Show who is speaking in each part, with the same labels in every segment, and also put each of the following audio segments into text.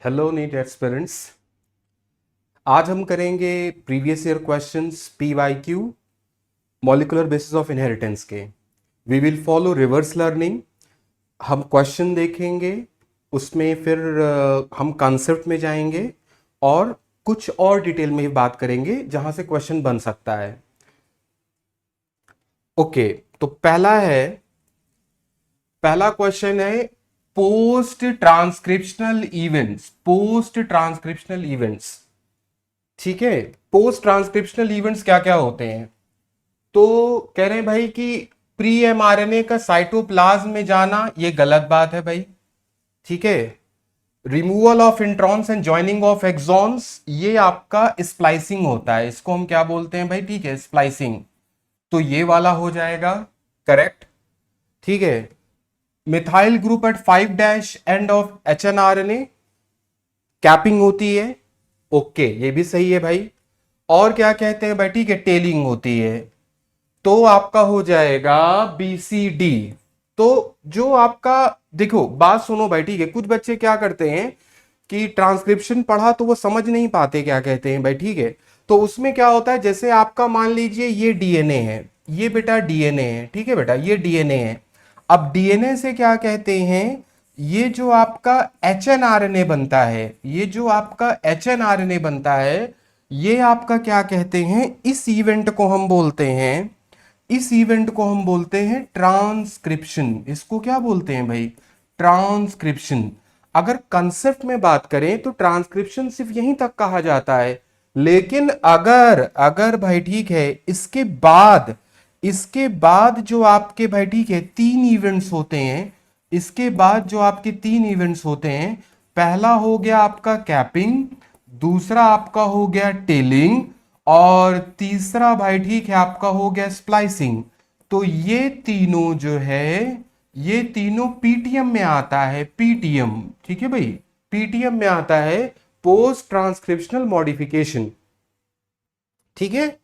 Speaker 1: Hello NEET aspirants. आज हम करेंगे previous year questions PYQ molecular basis of inheritance के। We will follow reverse learning. हम question देखेंगे, उसमें फिर हम कॉन्सेप्ट में जाएंगे और कुछ और डिटेल में बात करेंगे जहां से क्वेश्चन बन सकता है। ओके, तो पहला क्वेश्चन है post transcriptional events. Post transcriptional events, ठीक है। पोस्ट ट्रांसक्रिप्शनल इवेंट्स क्या क्या होते हैं? तो कह रहे हैं भाई कि प्री एमआरएनए का साइटोप्लाज्म में जाना, ये गलत बात है भाई, ठीक है। Removal of introns and joining of exons, ये आपका स्प्लाइसिंग होता है, इसको हम क्या बोलते हैं भाई? ठीक है, स्प्लाइसिंग। तो ये वाला हो जाएगा करेक्ट, ठीक है। Methyl group at 5' end of HNRNA, capping होती है, ओके, ये भी सही है भाई। और क्या कहते हैं भाई? ठीक है, टेलिंग होती है, तो आपका हो जाएगा BCD। तो जो आपका, देखो बात सुनो भाई, ठीक है। कुछ बच्चे क्या करते हैं कि ट्रांसक्रिप्शन पढ़ा तो वो समझ नहीं पाते क्या कहते हैं भाई, ठीक है। तो उसमें क्या होता है, जैसे आपका मान लीजिए ये DNA है, ये बेटा DNA है, ठीक है बेटा, ये DNA है। अब DNA से क्या कहते हैं, ये जो आपका HNRNA बनता है, ये जो आपका HNRNA बनता है, ये आपका क्या कहते हैं, इस इवेंट को हम बोलते हैं, इस इवेंट को हम बोलते हैं ट्रांसक्रिप्शन। इसको क्या बोलते हैं भाई? ट्रांसक्रिप्शन। अगर कंसेप्ट में बात करें तो ट्रांसक्रिप्शन सिर्फ यहीं तक कहा जाता है, लेकिन अगर अगर भाई ठीक है, इसके बाद जो आपके भाई ठीक है तीन इवेंट्स होते हैं, इसके बाद जो आपके तीन इवेंट्स होते हैं, पहला हो गया आपका कैपिंग, दूसरा आपका हो गया टेलिंग, और तीसरा भाई ठीक है आपका हो गया स्प्लाइसिंग। तो ये तीनों जो है, ये तीनों पीटीएम में आता है, पीटीएम, ठीक है भाई, पीटीएम में आता है, पोस्ट ट्रांसक्रिप्शनल मॉडिफिकेशन, ठीक है।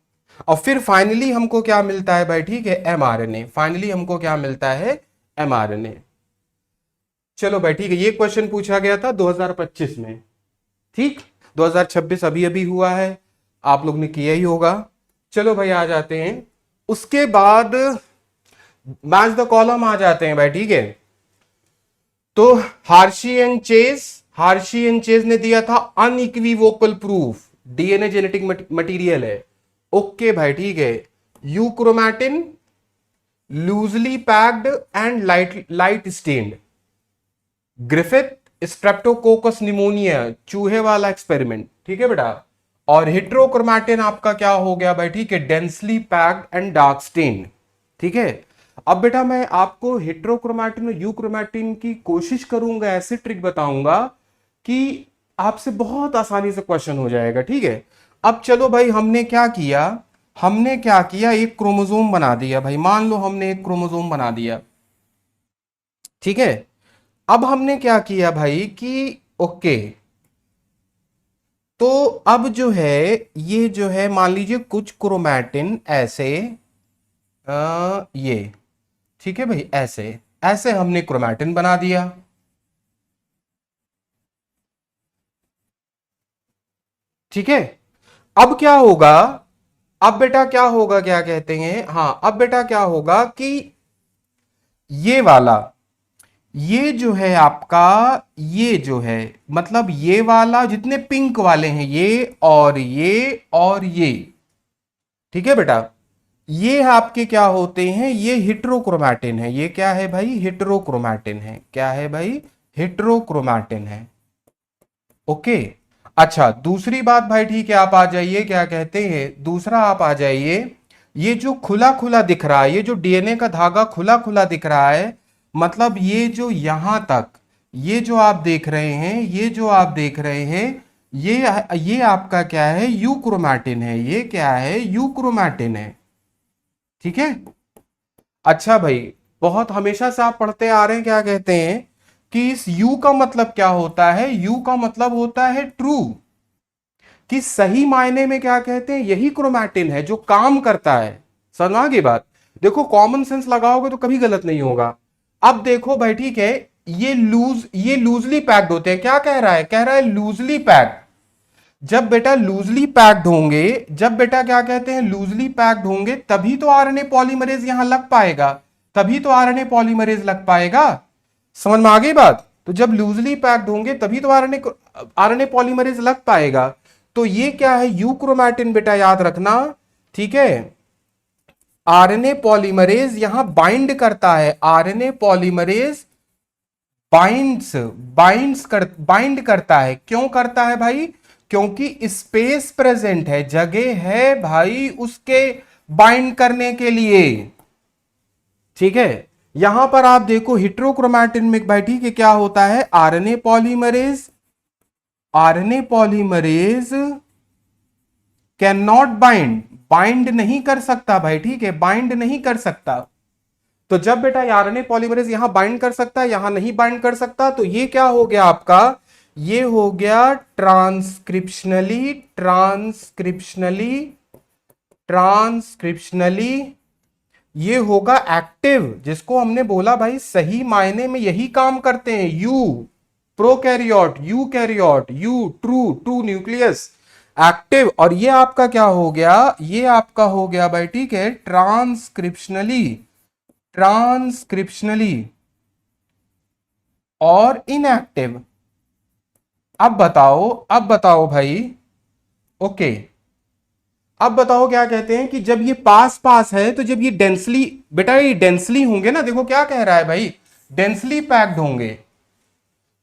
Speaker 1: और फिर फाइनली हमको क्या मिलता है भाई? ठीक है, mRNA। फाइनली हमको क्या मिलता है? mRNA। चलो भाई ठीक है, ये क्वेश्चन पूछा गया था 2025 में, ठीक। 2026 अभी अभी हुआ है, आप लोग ने किया ही होगा। चलो भाई आ जाते हैं, उसके बाद मैच द कॉलम आ जाते हैं भाई, ठीक है। तो हार्शी एंड चेज ने दिया था unequivocal proof, DNA genetic material है, ओके भाई ठीक है। Euchromatin loosely packed and light stained. Griffith Streptococcus pneumoniae, चूहे वाला एक्सपेरिमेंट, ठीक है बेटा। और हेट्रोक्रोमैटिन आपका क्या हो गया भाई? ठीक है, densely packed and dark stained, ठीक है। अब बेटा मैं आपको हेट्रोक्रोमैटिन और यूक्रोमैटिन की कोशिश करूंगा, ऐसे ट्रिक बताऊंगा कि आपसे बहुत आसानी से क्वेश्चन हो जाएगा, ठीक है। अब चलो भाई, हमने क्या किया, एक क्रोमोसोम बना दिया भाई, मान लो हमने एक क्रोमोसोम बना दिया, ठीक है। अब हमने क्या किया भाई कि ओके, तो अब जो है, ये जो है मान लीजिए कुछ क्रोमैटिन ऐसे, ये, ठीक है भाई, ऐसे ऐसे हमने क्रोमैटिन बना दिया, ठीक है। अब क्या होगा? अब बेटा क्या होगा, क्या कहते हैं, हाँ, अब बेटा क्या होगा कि ये वाला, ये जो है आपका, ये जो है, मतलब ये वाला, जितने पिंक वाले हैं, ये और ये, ठीक है बेटा, ये आपके क्या होते हैं, ये हेट्रोक्रोमैटिन है। ये क्या है भाई? हेट्रोक्रोमैटिन है। क्या है भाई? हेट्रोक्रोमैटिन है, ओके। अच्छा, दूसरी बात भाई ठीक है, आप आ जाइए, क्या कहते हैं, दूसरा आप आ जाइए, ये जो खुला खुला दिख रहा है, ये जो DNA का धागा खुला खुला दिख रहा है, मतलब ये जो यहां तक, ये जो आप देख रहे हैं, ये जो आप देख रहे हैं, ये आपका क्या है? यूक्रोमैटिन है। ये क्या है? यूक्रोमैटिन है, ठीक है। अच्छा भाई, बहुत हमेशा से आप पढ़ते आ रहे हैं, क्या कहते हैं कि इस U का मतलब क्या होता है? U का मतलब होता है ट्रू, कि सही मायने में क्या कहते हैं, यही क्रोमैटिन है जो काम करता है। समझ आ गई बात? देखो, कॉमन सेंस लगाओगे तो कभी गलत नहीं होगा। अब देखो भाई ठीक है, ये लूजली पैक्ड होते हैं। क्या कह रहा है? कह रहा है लूजली पैक्ड। जब बेटा लूजली पैक्ड होंगे, जब बेटा क्या कहते हैं लूजली पैक्ड होंगे, तभी तो आरएनए पॉलीमरेज यहां लग पाएगा, तभी तो आरएनए पॉलीमरेज लग पाएगा। समझ में आ गई बात? तो जब लूजली पैक्ड होंगे तभी तो आरएनए पॉलीमरेज लग पाएगा। तो ये क्या है? यूक्रोमैटिन बेटा याद रखना, ठीक है। आरएनए पॉलीमरेज यहां बाइंड करता है, आरएनए पॉलीमरेज बाइंड करता है। क्यों करता है भाई? क्योंकि स्पेस प्रेजेंट है, जगह है भाई उसके बाइंड करने के लिए, ठीक है। यहां पर आप देखो हेटेरोक्रोमैटिन में भाई, ठीक है, क्या होता है? RNA polymerase can not bind नहीं कर सकता भाई, ठीक है, बाइंड नहीं कर सकता। तो जब बेटा आरएनए पॉलीमरेज यहां बाइंड कर सकता है, यहां नहीं बाइंड कर सकता, तो ये क्या हो गया आपका? ये हो गया ट्रांसक्रिप्शनली ये होगा एक्टिव, जिसको हमने बोला भाई सही मायने में यही काम करते हैं। Prokaryote, true nucleus active. और ये आपका क्या हो गया? ये आपका हो गया भाई, ठीक है, ट्रांसक्रिप्शनली और इनएक्टिव। अब बताओ भाई, ओके, अब बताओ क्या कहते हैं कि जब ये पास पास है, तो जब ये डेंसली, बेटा ये डेंसली होंगे ना, देखो क्या कह रहा है भाई, डेंसली पैक्ड होंगे,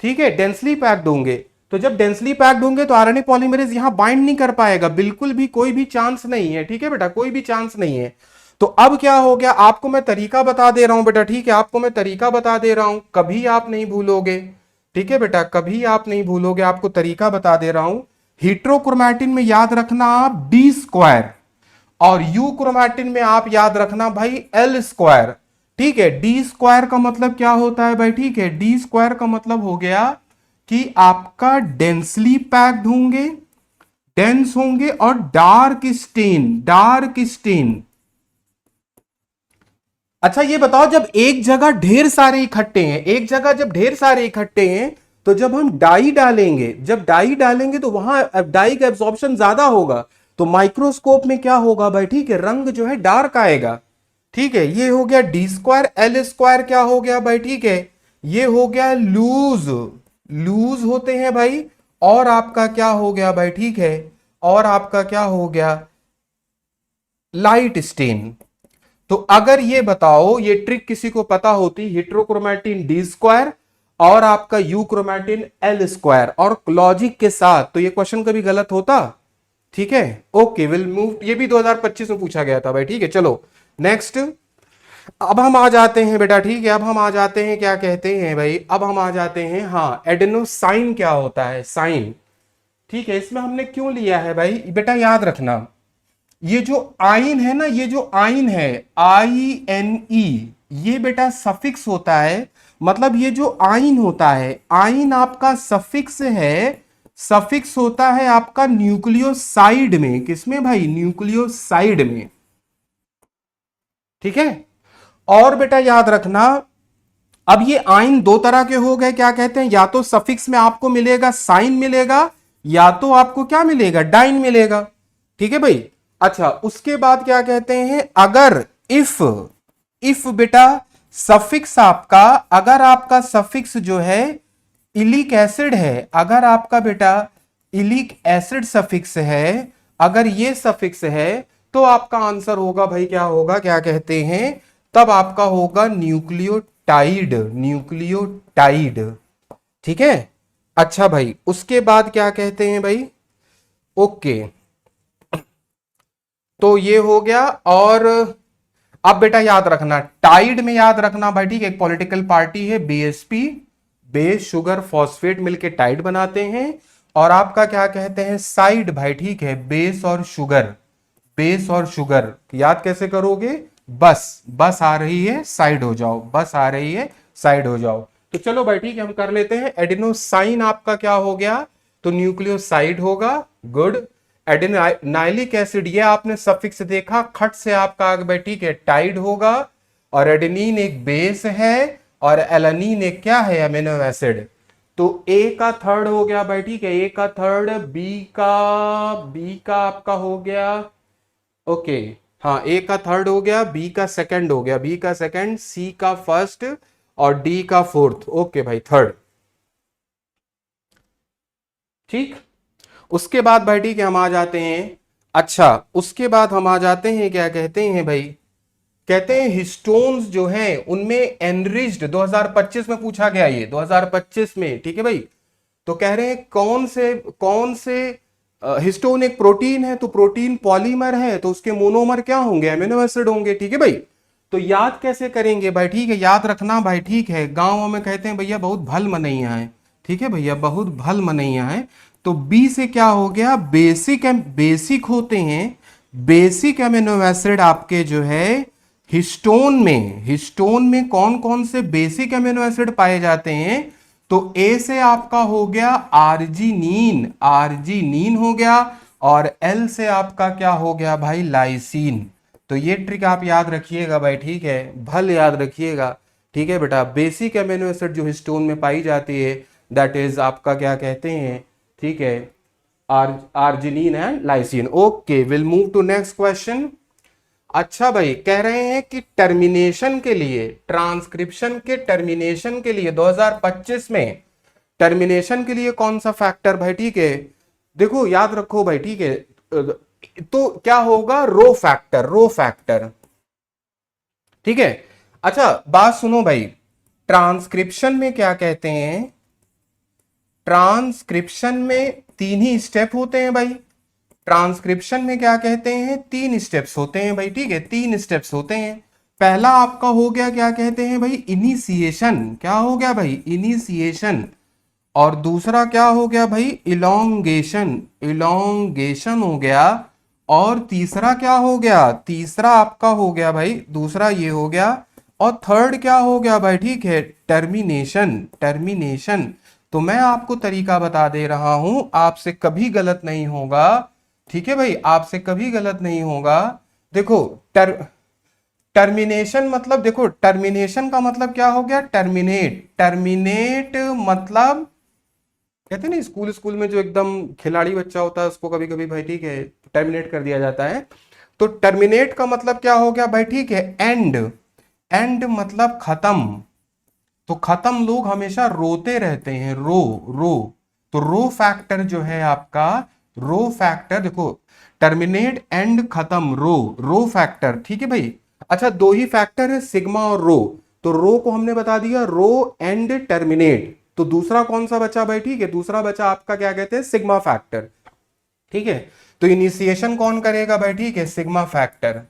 Speaker 1: ठीक है, डेंसली पैक्ड होंगे। तो जब डेंसली पैक्ड होंगे तो आरएनए पॉलीमरेज यहां बाइंड नहीं कर पाएगा, बिल्कुल भी, कोई भी चांस नहीं है, ठीक है बेटा, कोई भी चांस नहीं है। तो अब क्या हो गया? आपको मैं तरीका बता दे रहा हूं बेटा, ठीक है, आपको मैं तरीका बता दे रहा हूं, कभी आप नहीं भूलोगे, ठीक है बेटा, कभी आप नहीं भूलोगे, आपको तरीका बता दे रहा हूं। हेटेरोक्रोमैटिन में याद रखना आप डी स्क्वायर, और यू क्रोमैटिन में आप याद रखना भाई एल स्क्वायर, ठीक है। डी स्क्वायर का मतलब क्या होता है भाई, ठीक है, डी स्क्वायर का मतलब हो गया कि आपका डेंसली पैक्ड होंगे, डेंस होंगे, और डार्क स्टेन। अच्छा ये बताओ, जब एक जगह ढेर सारे इकट्ठे हैं, एक जगह जब ढेर सारे इकट्ठे हैं, तो जब हम डाई डालेंगे तो वहां डाई का एब्जॉर्प्शन ज्यादा होगा, तो माइक्रोस्कोप में क्या होगा भाई, ठीक है, रंग जो है डार्क आएगा, ठीक है। ये हो गया डी स्क्वायर। एल स्क्वायर क्या हो गया भाई, ठीक है, ये हो गया लूज होते हैं भाई। और आपका क्या हो गया भाई, ठीक है, और आपका क्या हो गया? Light stain. तो अगर ये बताओ, ये ट्रिक किसी को पता होती, हेटेरोक्रोमैटिन डी स्क्वायर और आपका यू क्रोमैटिन एल स्क्वायर, और लॉजिक के साथ, तो ये क्वेश्चन कभी गलत होता, ठीक है। ओके, विल मूव, ये भी 2025 में पूछा गया था भाई, ठीक है। चलो नेक्स्ट, अब हम आ जाते हैं बेटा, ठीक है, अब हम आ जाते हैं, क्या कहते हैं भाई, अब हम आ जाते हैं, हाँ, एडेनोसाइन क्या होता है, साइन, ठीक है। इसमें हमने क्यों लिया है भाई बेटा, याद रखना, ये जो आइन है ना, ये जो आइन है INE, ये बेटा सफिक्स होता है, मतलब ये जो आइन होता है, आइन आपका सफिक्स है, सफिक्स होता है आपका न्यूक्लियोसाइड में, किसमें भाई, न्यूक्लियोसाइड में, ठीक है। और बेटा याद रखना, अब ये आइन दो तरह के हो गए, क्या कहते हैं, या तो सफिक्स में आपको मिलेगा साइन मिलेगा, या तो आपको क्या मिलेगा, डाइन मिलेगा, ठीक है भाई। अच्छा, उसके बाद क्या कहते हैं, अगर इफ बेटा सफिक्स आपका, अगर आपका सफिक्स जो है इलिक एसिड है, अगर आपका बेटा इलिक एसिड सफिक्स है, अगर ये सफिक्स है, तो आपका आंसर होगा भाई, क्या होगा, क्या कहते हैं, तब आपका होगा न्यूक्लियोटाइड, ठीक है। अच्छा भाई, उसके बाद क्या कहते हैं भाई, ओके, तो ये हो गया। और अब बेटा याद रखना, टाइड में याद रखना भाई, ठीक है, एक पॉलिटिकल पार्टी है BSP, बेस शुगर फॉस्फेट मिलके टाइड बनाते हैं। और आपका क्या कहते हैं, साइड भाई, ठीक है, बेस और शुगर याद कैसे करोगे, बस आ रही है साइड हो जाओ, बस आ रही है साइड हो जाओ। तो चलो भाई, ठीक है, हम कर लेते हैं। एडेनोसाइन आपका क्या हो गया, तो न्यूक्लियोसाइड होगा, गुड। एडेनाइलिक एसिड, ये आपने सफिक्स देखा, खट से आपका आगे भाई, ठीक है, टाइड होगा। और एडेनिन एक बेस है, और एलानीन एक क्या है, अमीनो एसिड। तो ए का थर्ड हो गया भाई, ठीक है, ए का थर्ड, बी का आपका हो गया, ओके, हाँ, ए का थर्ड हो गया, बी का सेकंड हो गया, बी का सेकंड, सी का फर्स्ट और डी का फोर्थ, ओके भाई, थर्ड। ठीक, उसके बाद भाई ठीक है हम आ जाते हैं, अच्छा उसके बाद हम आ जाते हैं, क्या कहते हैं भाई, कहते हैं हिस्टोन्स जो हैं उनमें एनरिच्ड, 2025 में पूछा गया ये, 2025 में, ठीक है भाई। तो कह रहे हैं कौन से हिस्टोन एक प्रोटीन है, तो प्रोटीन पॉलीमर है, तो उसके मोनोमर क्या होंगे, अमीनो एसिड होंगे, ठीक है भाई। तो याद कैसे करेंगे भाई, ठीक है, याद रखना भाई, ठीक है, गांव में कहते हैं भैया बहुत भल मनैया है, ठीक है भैया, बहुत भल मनैया है। तो बी से क्या हो गया, बेसिक होते हैं, बेसिक अमीनो एसिड आपके जो है हिस्टोन में कौन कौन से बेसिक अमीनो एसिड पाए जाते हैं। तो ए से आपका हो गया आर्जिनीन, आर्जिनीन हो गया, और एल से आपका क्या हो गया भाई, लाइसीन। तो ये ट्रिक आप याद रखिएगा भाई, ठीक है, भल याद रखिएगा, ठीक है बेटा। बेसिक अमीनो एसिड जो हिस्टोन में पाई जाती है, दैट इज आपका क्या कहते हैं, ठीक है, arginine and lysine. Okay, will move to next question. अच्छा भाई, कह रहे हैं कि टर्मिनेशन के लिए, ट्रांसक्रिप्शन के टर्मिनेशन के लिए 2025 में टर्मिनेशन के लिए कौन सा फैक्टर भाई, ठीक है, देखो याद रखो भाई, ठीक है, तो क्या होगा, रो फैक्टर, रो फैक्टर, ठीक है। अच्छा बात सुनो भाई, ट्रांसक्रिप्शन में क्या कहते हैं, ट्रांसक्रिप्शन में तीन ही स्टेप होते हैं भाई, ट्रांसक्रिप्शन में क्या कहते हैं, तीन स्टेप्स होते हैं भाई, ठीक है, तीन स्टेप्स होते हैं। पहला आपका हो गया, क्या कहते हैं भाई, इनिशिएशन, क्या हो गया भाई, इनिशिएशन। और दूसरा क्या हो गया भाई, इलोंगेशन, इलोंगेशन हो गया। और तीसरा क्या हो गया, तीसरा आपका हो गया भाई, दूसरा ये हो गया। और थर्ड क्या हो गया भाई, ठीक है, टर्मिनेशन, टर्मिनेशन। तो मैं आपको तरीका बता दे रहा हूं, आपसे कभी गलत नहीं होगा, ठीक है भाई, आपसे कभी गलत नहीं होगा। देखो टर्मिनेशन मतलब, देखो टर्मिनेशन का मतलब क्या हो गया, टर्मिनेट, टर्मिनेट मतलब कहते हैं ना, स्कूल स्कूल में जो एकदम खिलाड़ी बच्चा होता है उसको कभी कभी भाई, ठीक है, टर्मिनेट कर दिया जाता है। तो टर्मिनेट का मतलब क्या हो गया भाई, ठीक है, एंड, एंड मतलब खत्म। तो खत्म लोग हमेशा रोते रहते हैं, रो, रो। तो रो फैक्टर जो है आपका, रो फैक्टर, देखो टर्मिनेट, एंड, खत्म, रो, रो फैक्टर, ठीक है भाई। अच्छा दो ही फैक्टर है, सिग्मा और रो। तो रो को हमने बता दिया, रो एंड टर्मिनेट। तो दूसरा कौन सा बचा भाई, ठीक है, दूसरा बचा आपका क्या कहते हैं, सिग्मा फैक्टर, ठीक है। तो इनिशिएशन कौन करेगा भाई, ठीक है, सिग्मा फैक्टर।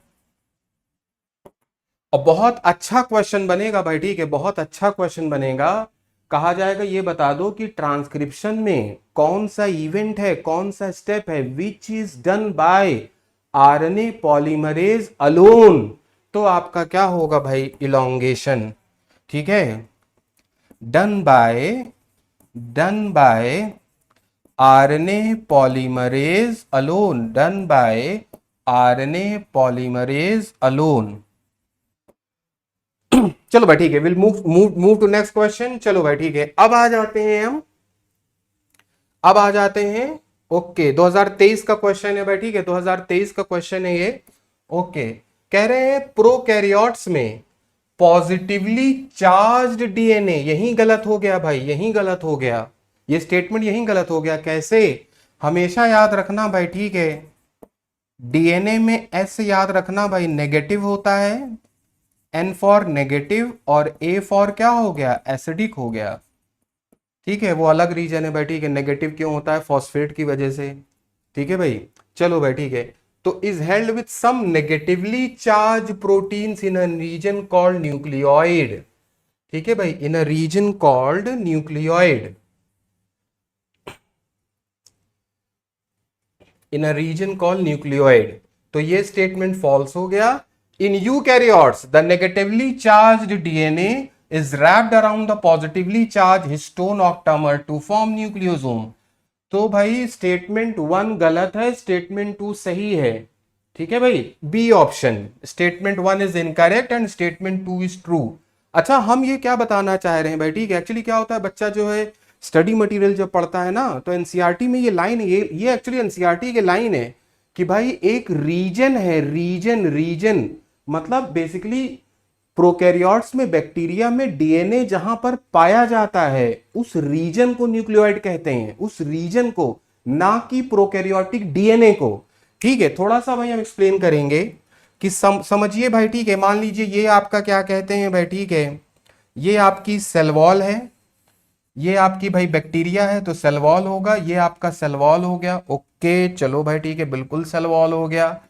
Speaker 1: और बहुत अच्छा क्वेश्चन बनेगा भाई, ठीक है, बहुत अच्छा क्वेश्चन बनेगा। कहा जाएगा ये बता दो कि ट्रांसक्रिप्शन में कौन सा इवेंट है, कौन सा स्टेप है, which is done by RNA polymerase alone. तो आपका क्या होगा भाई, इलोंगेशन, ठीक है, done by, done by RNA polymerase alone, done by RNA polymerase alone. चलो भाई ठीक है, will move move move to next question. चलो भाई ठीक है, अब आ जाते हैं हम, अब आ जाते हैं, ओके, 2023 का क्वेश्चन है भाई, ठीक है, 2023 का क्वेश्चन है ये, ओके। कह रहे हैं प्रोकैरियोट्स में पॉजिटिवली चार्ज्ड डीएनए, यही गलत हो गया भाई, यही गलत हो गया, ये स्टेटमेंट यही गलत हो गया। कैसे, हमेशा याद रखना भाई, ठीक है, डीएनए में एस याद रखना भाई, नेगेटिव होता है, एन फॉर नेगेटिव, और ए फॉर क्या हो गया, एसिडिक हो गया, ठीक है, वो अलग रीजन है भाई, ठीक है, नेगेटिव क्यों होता है, फॉस्फेट की वजह से, ठीक है भाई। चलो भाई ठीक है, तो is held with some negatively charge proteins in a region called nucleoid, ठीक है भाई, in a region called nucleoid, in a region called nucleoid. तो ये स्टेटमेंट फॉल्स हो गया। In eukaryotes the negatively charged DNA is wrapped around the positively charge histone octamer to form nucleosome. तो भाई statement one गलत है, statement to सही है, ठीक है भाई, B option, statement one is incorrect and statement two is true. अच्छा, हम ये क्या बताना चाह रहे हैं भाई, ठीक है, एक्चुअली क्या होता है, बच्चा जो है स्टडी मटेरियल जब पढ़ता है ना, तो एनसीईआरटी में ये लाइन है, ये एक्चुअली एनसीईआरटी की लाइन है कि भाई एक रीजन है, रीजन रीजन मतलब बेसिकली प्रोकैरियोट्स में, बैक्टीरिया में डीएनए जहां पर पाया जाता है उस रीजन को न्यूक्लियोइड कहते हैं, उस रीजन को, ना कि प्रोकैरियोटिक डीएनए को। ठीक है, थोड़ा सा भाई हम एक्सप्लेन करेंगे कि समझिए भाई, ठीक है, मान लीजिए ये आपका क्या कहते हैं भाई, ठीक है, ये आपकी सेल वॉल है, ये आपकी भाई बैक्टीरिया है तो सेल वॉल होगा, ये आपका सेल वॉल हो गया, ओके चलो भाई ठीक है, बिल्कुल सेल वॉल हो गया।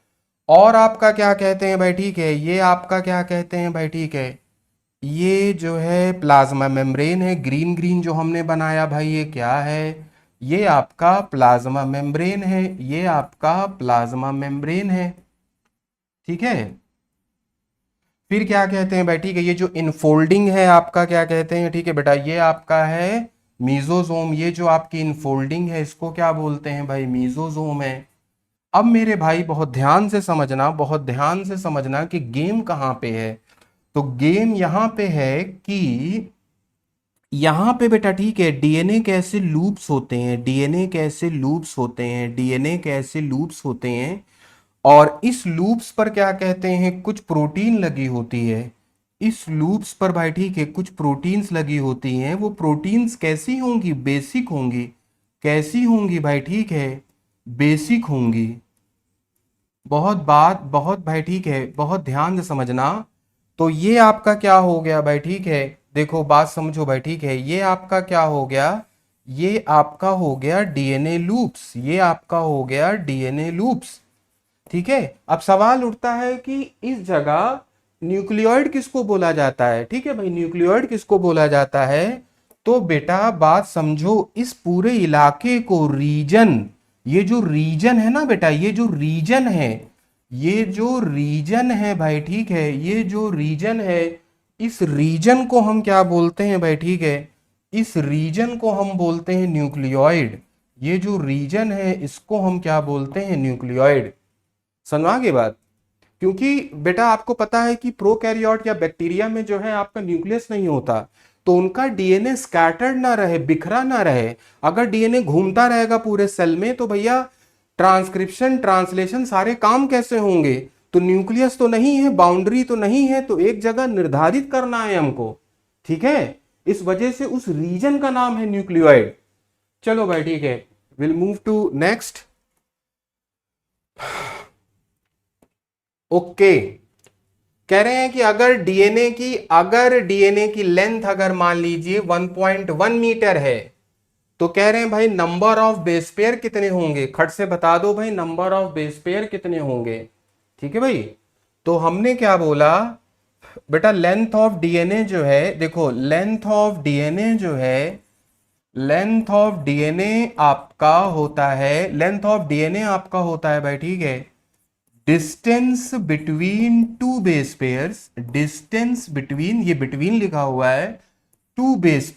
Speaker 1: और आपका क्या कहते हैं भाई, ठीक है, ये आपका क्या कहते हैं भाई, ठीक है, ये जो है प्लाज्मा मेम्ब्रेन है, ग्रीन ग्रीन जो हमने बनाया भाई, ये क्या है, ये आपका प्लाज्मा मेम्ब्रेन है, ये आपका प्लाज्मा मेम्ब्रेन है। ठीक है, फिर क्या कहते हैं भाई, ठीक है, ये जो इनफोल्डिंग है आपका क्या कहते हैं, ठीक है बेटा, ये आपका है मीजोजोम, ये जो आपकी इनफोल्डिंग है इसको क्या बोलते हैं भाई, मीजोजोम है। अब मेरे भाई बहुत ध्यान से समझना, बहुत ध्यान से समझना कि गेम कहाँ पे है। तो गेम यहाँ पे है कि यहाँ पे बेटा, ठीक है, डीएनए कैसे लूप्स होते हैं, डीएनए कैसे लूप्स होते हैं, डीएनए कैसे लूप्स होते हैं, और इस लूप्स पर क्या कहते हैं, कुछ प्रोटीन लगी होती है, इस लूप्स पर भाई ठीक है कुछ प्रोटीन्स लगी होती हैं, वो प्रोटीन्स कैसी होंगी, बेसिक होंगी, कैसी होंगी भाई, ठीक है, बेसिक होंगी। बहुत भाई ठीक है, बहुत ध्यान से समझना। तो ये आपका क्या हो गया भाई, ठीक है, देखो बात समझो भाई, ठीक है, ये आपका क्या हो गया, ये आपका हो गया डीएनए लूप्स, ये आपका हो गया डीएनए लूप्स। ठीक है, अब सवाल उठता है कि इस जगह न्यूक्लियोइड किसको बोला जाता है, ठीक है भाई, न्यूक्लियोइड किसको बोला जाता है। तो बेटा बात समझो, इस पूरे इलाके को रीजन, ये जो रीजन है ना बेटा, ये जो रीजन है, ये जो रीजन है भाई, ठीक है, ये जो रीजन है, इस रीजन को हम क्या बोलते हैं भाई, ठीक है, इस रीजन को हम बोलते हैं न्यूक्लियोइड। ये जो रीजन है इसको हम क्या बोलते हैं, न्यूक्लियोइड। समझा के बात, क्योंकि बेटा आपको पता है कि प्रोकैरियोट या बैक्टीरिया में जो है आपका न्यूक्लियस नहीं होता, तो उनका डीएनए स्कैटर्ड ना रहे, बिखरा ना रहे। अगर डीएनए घूमता रहेगा पूरे सेल में तो भैया ट्रांसक्रिप्शन ट्रांसलेशन सारे काम कैसे होंगे। तो न्यूक्लियस तो नहीं है, बाउंड्री तो नहीं है, तो एक जगह निर्धारित करना है हमको। ठीक है, इस वजह से उस रीजन का नाम है न्यूक्लियोइड। चलो भाई ठीक है, will move to next. Okay, कह रहे हैं कि अगर डीएनए की लेंथ अगर मान लीजिए 1.1 मीटर है, तो कह रहे हैं भाई नंबर ऑफ बेस पेयर कितने होंगे, खट से बता दो भाई नंबर ऑफ बेस पेयर कितने होंगे। ठीक है भाई, तो हमने क्या बोला बेटा, लेंथ ऑफ डीएनए जो है, देखो लेंथ ऑफ डीएनए जो है, लेंथ ऑफ डीएनए आपका होता है, लेंथ ऑफ डीएनए आपका होता है भाई, ठीक है, distance between two base pairs, distance between, ये बिटवीन लिखा हुआ है, two base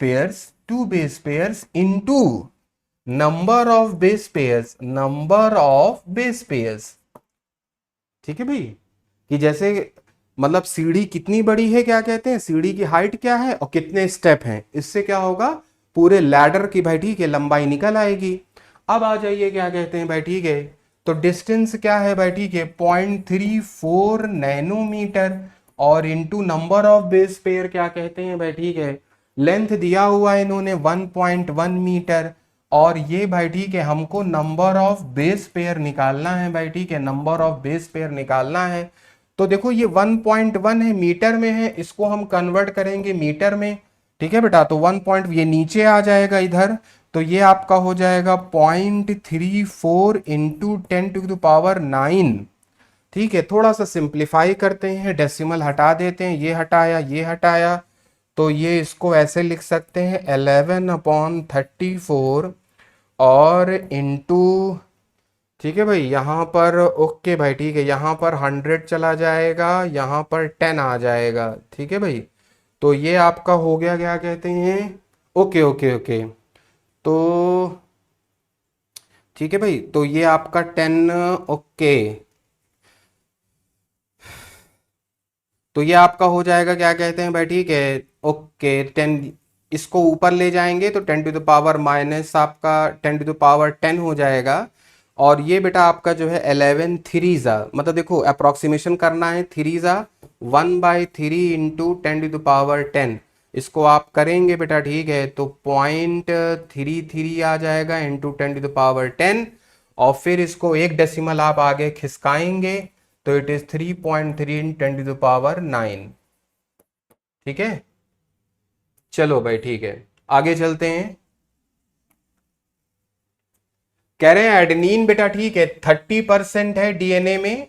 Speaker 1: pairs into number of base pairs, number of base pairs. ठीक है भाई, कि जैसे मतलब सीढ़ी कितनी बड़ी है, क्या कहते हैं, सीढ़ी की हाइट क्या है और कितने स्टेप हैं, इससे क्या होगा, पूरे लैडर की भाई ठीक है लंबाई निकल आएगी। अब आ जाइए क्या कहते हैं भाई, ठीक है, तो डिस्टेंस क्या है भाई, ठीक है, 0.34 नैनोमीटर, और into number of base pair क्या कहते हैं भाई, ठीक है, लेंथ दिया हुआ है इन्होंने 1.1 मीटर, और ये भाई ठीक है हमको नंबर ऑफ बेस पेयर निकालना है भाई, ठीक है, नंबर ऑफ बेस पेयर निकालना है। तो देखो ये 1.1 है, मीटर में है, इसको हम कन्वर्ट करेंगे मीटर में। ठीक है बेटा, तो 1 पॉइंट ये नीचे आ जाएगा इधर, तो ये आपका हो जाएगा 0.34 इंटू 10⁹। ठीक है, थोड़ा सा सिंप्लीफाई करते हैं, डेसिमल हटा देते हैं, ये हटाया ये हटाया, तो ये इसको ऐसे लिख सकते हैं 11/34 और इंटू, ठीक है भाई, यहाँ पर ओके भाई ठीक है, यहाँ पर 100 चला जाएगा, यहाँ पर 10 आ जाएगा। ठीक है भाई, तो ये आपका हो गया क्या कहते हैं, ओके ओके ओके, तो ठीक है भाई, तो ये आपका 10, ओके, तो ये आपका हो जाएगा क्या कहते हैं भाई, ठीक है, ओके 10, इसको ऊपर ले जाएंगे तो 10 टू द पावर माइनस आपका 10 टू द पावर 10 हो जाएगा। और ये बेटा आपका जो है 11 थ्रीजा, मतलब देखो अप्रोक्सीमेशन करना है, थ्रीजा 1/3 इंटू 10 टू द पावर 10, इसको आप करेंगे बेटा, ठीक है, तो 0.33 आ जाएगा इंटू 10 टू द पावर 10, और फिर इसको एक डेसिमल आप आगे खिसकाएंगे तो it is 3.3 in 10 to the power 9। ठीक है, चलो भाई ठीक है, आगे चलते हैं। कह रहे हैं एडेनिन बेटा, ठीक है, 30% है डीएनए में,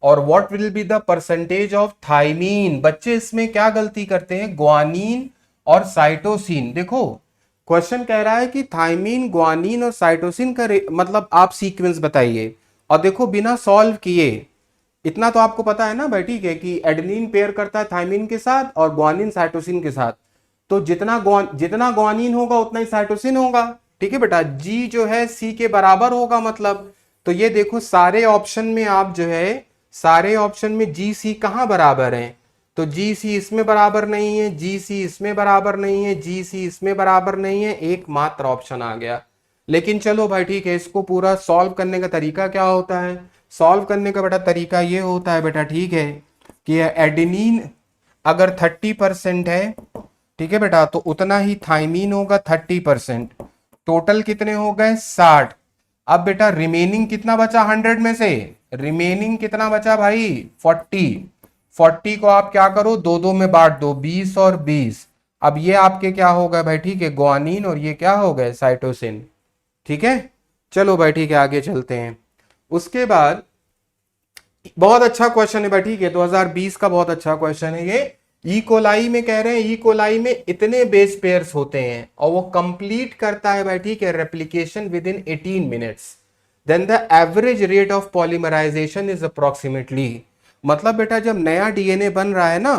Speaker 1: और what will be the percentage of thymine. बच्चे इसमें क्या गलती करते हैं, ग्वानीन और साइटोसिन। देखो क्वेश्चन कह रहा है कि थाइमीन, ग्वानीन और साइटोसिन का मतलब आप सीक्वेंस बताइए, और देखो बिना सॉल्व किए, इतना तो आपको पता है ना भाई, ठीक है, कि एडेनिन पेयर करता है थाइमीन के साथ और ग्वानिन साइटोसिन के साथ, तो जितना ग्वानिन होगा उतना ही साइटोसिन होगा। ठीक है बेटा, जी जो है सी के बराबर होगा मतलब। तो ये देखो सारे ऑप्शन में आप जो है, सारे ऑप्शन में जी सी कहां बराबर है, तो जी सी इसमें बराबर नहीं है, जी सी इसमें बराबर नहीं है, जी सी इसमें बराबर नहीं है, एकमात्र ऑप्शन आ गया। लेकिन चलो भाई ठीक है, इसको पूरा सॉल्व करने का तरीका क्या होता है, सॉल्व करने का बेटा तरीका ये होता है बेटा, ठीक है, कि एडेनिन अगर 30% है, ठीक है बेटा, तो उतना ही थाइमीन होगा 30%, टोटल कितने हो गए 60। अब बेटा रिमेनिंग कितना बचा 100 में से, रिमेनिंग कितना बचा भाई 40, 40 को आप क्या करो, दो दो में बांट दो, 20 और 20। अब ये आपके क्या हो गए भाई, ठीक है, ग्वानिन, और ये क्या हो गए साइटोसिन। ठीक है, चलो भाई ठीक है, आगे चलते हैं। उसके बाद बहुत अच्छा क्वेश्चन है भाई, ठीक है, 2020 का बहुत अच्छा क्वेश्चन है ये। ई कोलाई में कह रहे हैं, ई कोलाई में इतने बेस पेयर्स होते हैं और वो कंप्लीट करता है भाई, ठीक है, replication within 18 minutes, then the average rate of polymerization is approximately. मतलब बेटा जब नया डीएनए बन रहा है ना,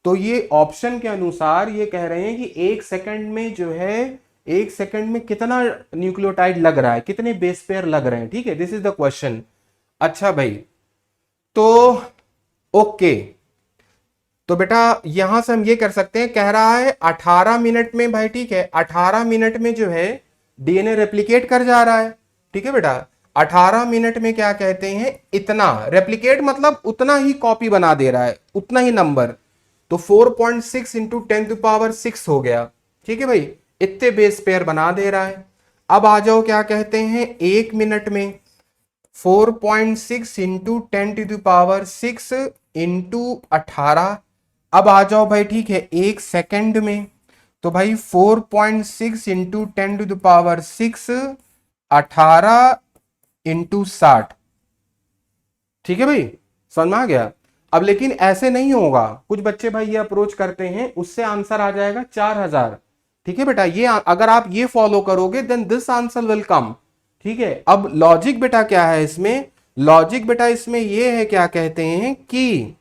Speaker 1: तो ये ऑप्शन के अनुसार ये कह रहे हैं कि एक सेकंड में जो है, एक सेकंड में कितना न्यूक्लियोटाइड लग रहा है, कितने बेस पेयर लग रहे हैं। ठीक है, दिस इज द क्वेश्चन। अच्छा भाई, तो ओके, तो बेटा यहां से हम ये कर सकते हैं, कह रहा है 18 मिनट में भाई, ठीक है, 18 मिनट में जो है डीएनए रेप्लिकेट कर जा रहा है। ठीक है बेटा, 18 मिनट में क्या कहते हैं, इतना रेप्लिकेट मतलब उतना ही कॉपी बना दे रहा है, उतना ही नंबर, तो 4.6 इंटू 10 टू पावर 6 हो गया। ठीक है भाई, इतने बेस पेयर बना दे रहा है। अब आ जाओ क्या कहते हैं, एक मिनट में 4.6 इंटू 10 टू पावर 6 इंटू 18। अब आ जाओ भाई, ठीक है, एक सेकंड में, तो भाई 4.6 इंटू 10 टू पावर 6, 18 इंटू 60। ठीक है भाई, समझ में आ गया। अब लेकिन ऐसे नहीं होगा, कुछ बच्चे भाई ये अप्रोच करते हैं, उससे आंसर आ जाएगा 4000। ठीक है बेटा, ये अगर आप ये फॉलो करोगे then this answer will come. ठीक है, अब लॉजिक बेटा क्या है इसमें, लॉजिक बेटा इसमें ये है, क्या कहते हैं कि,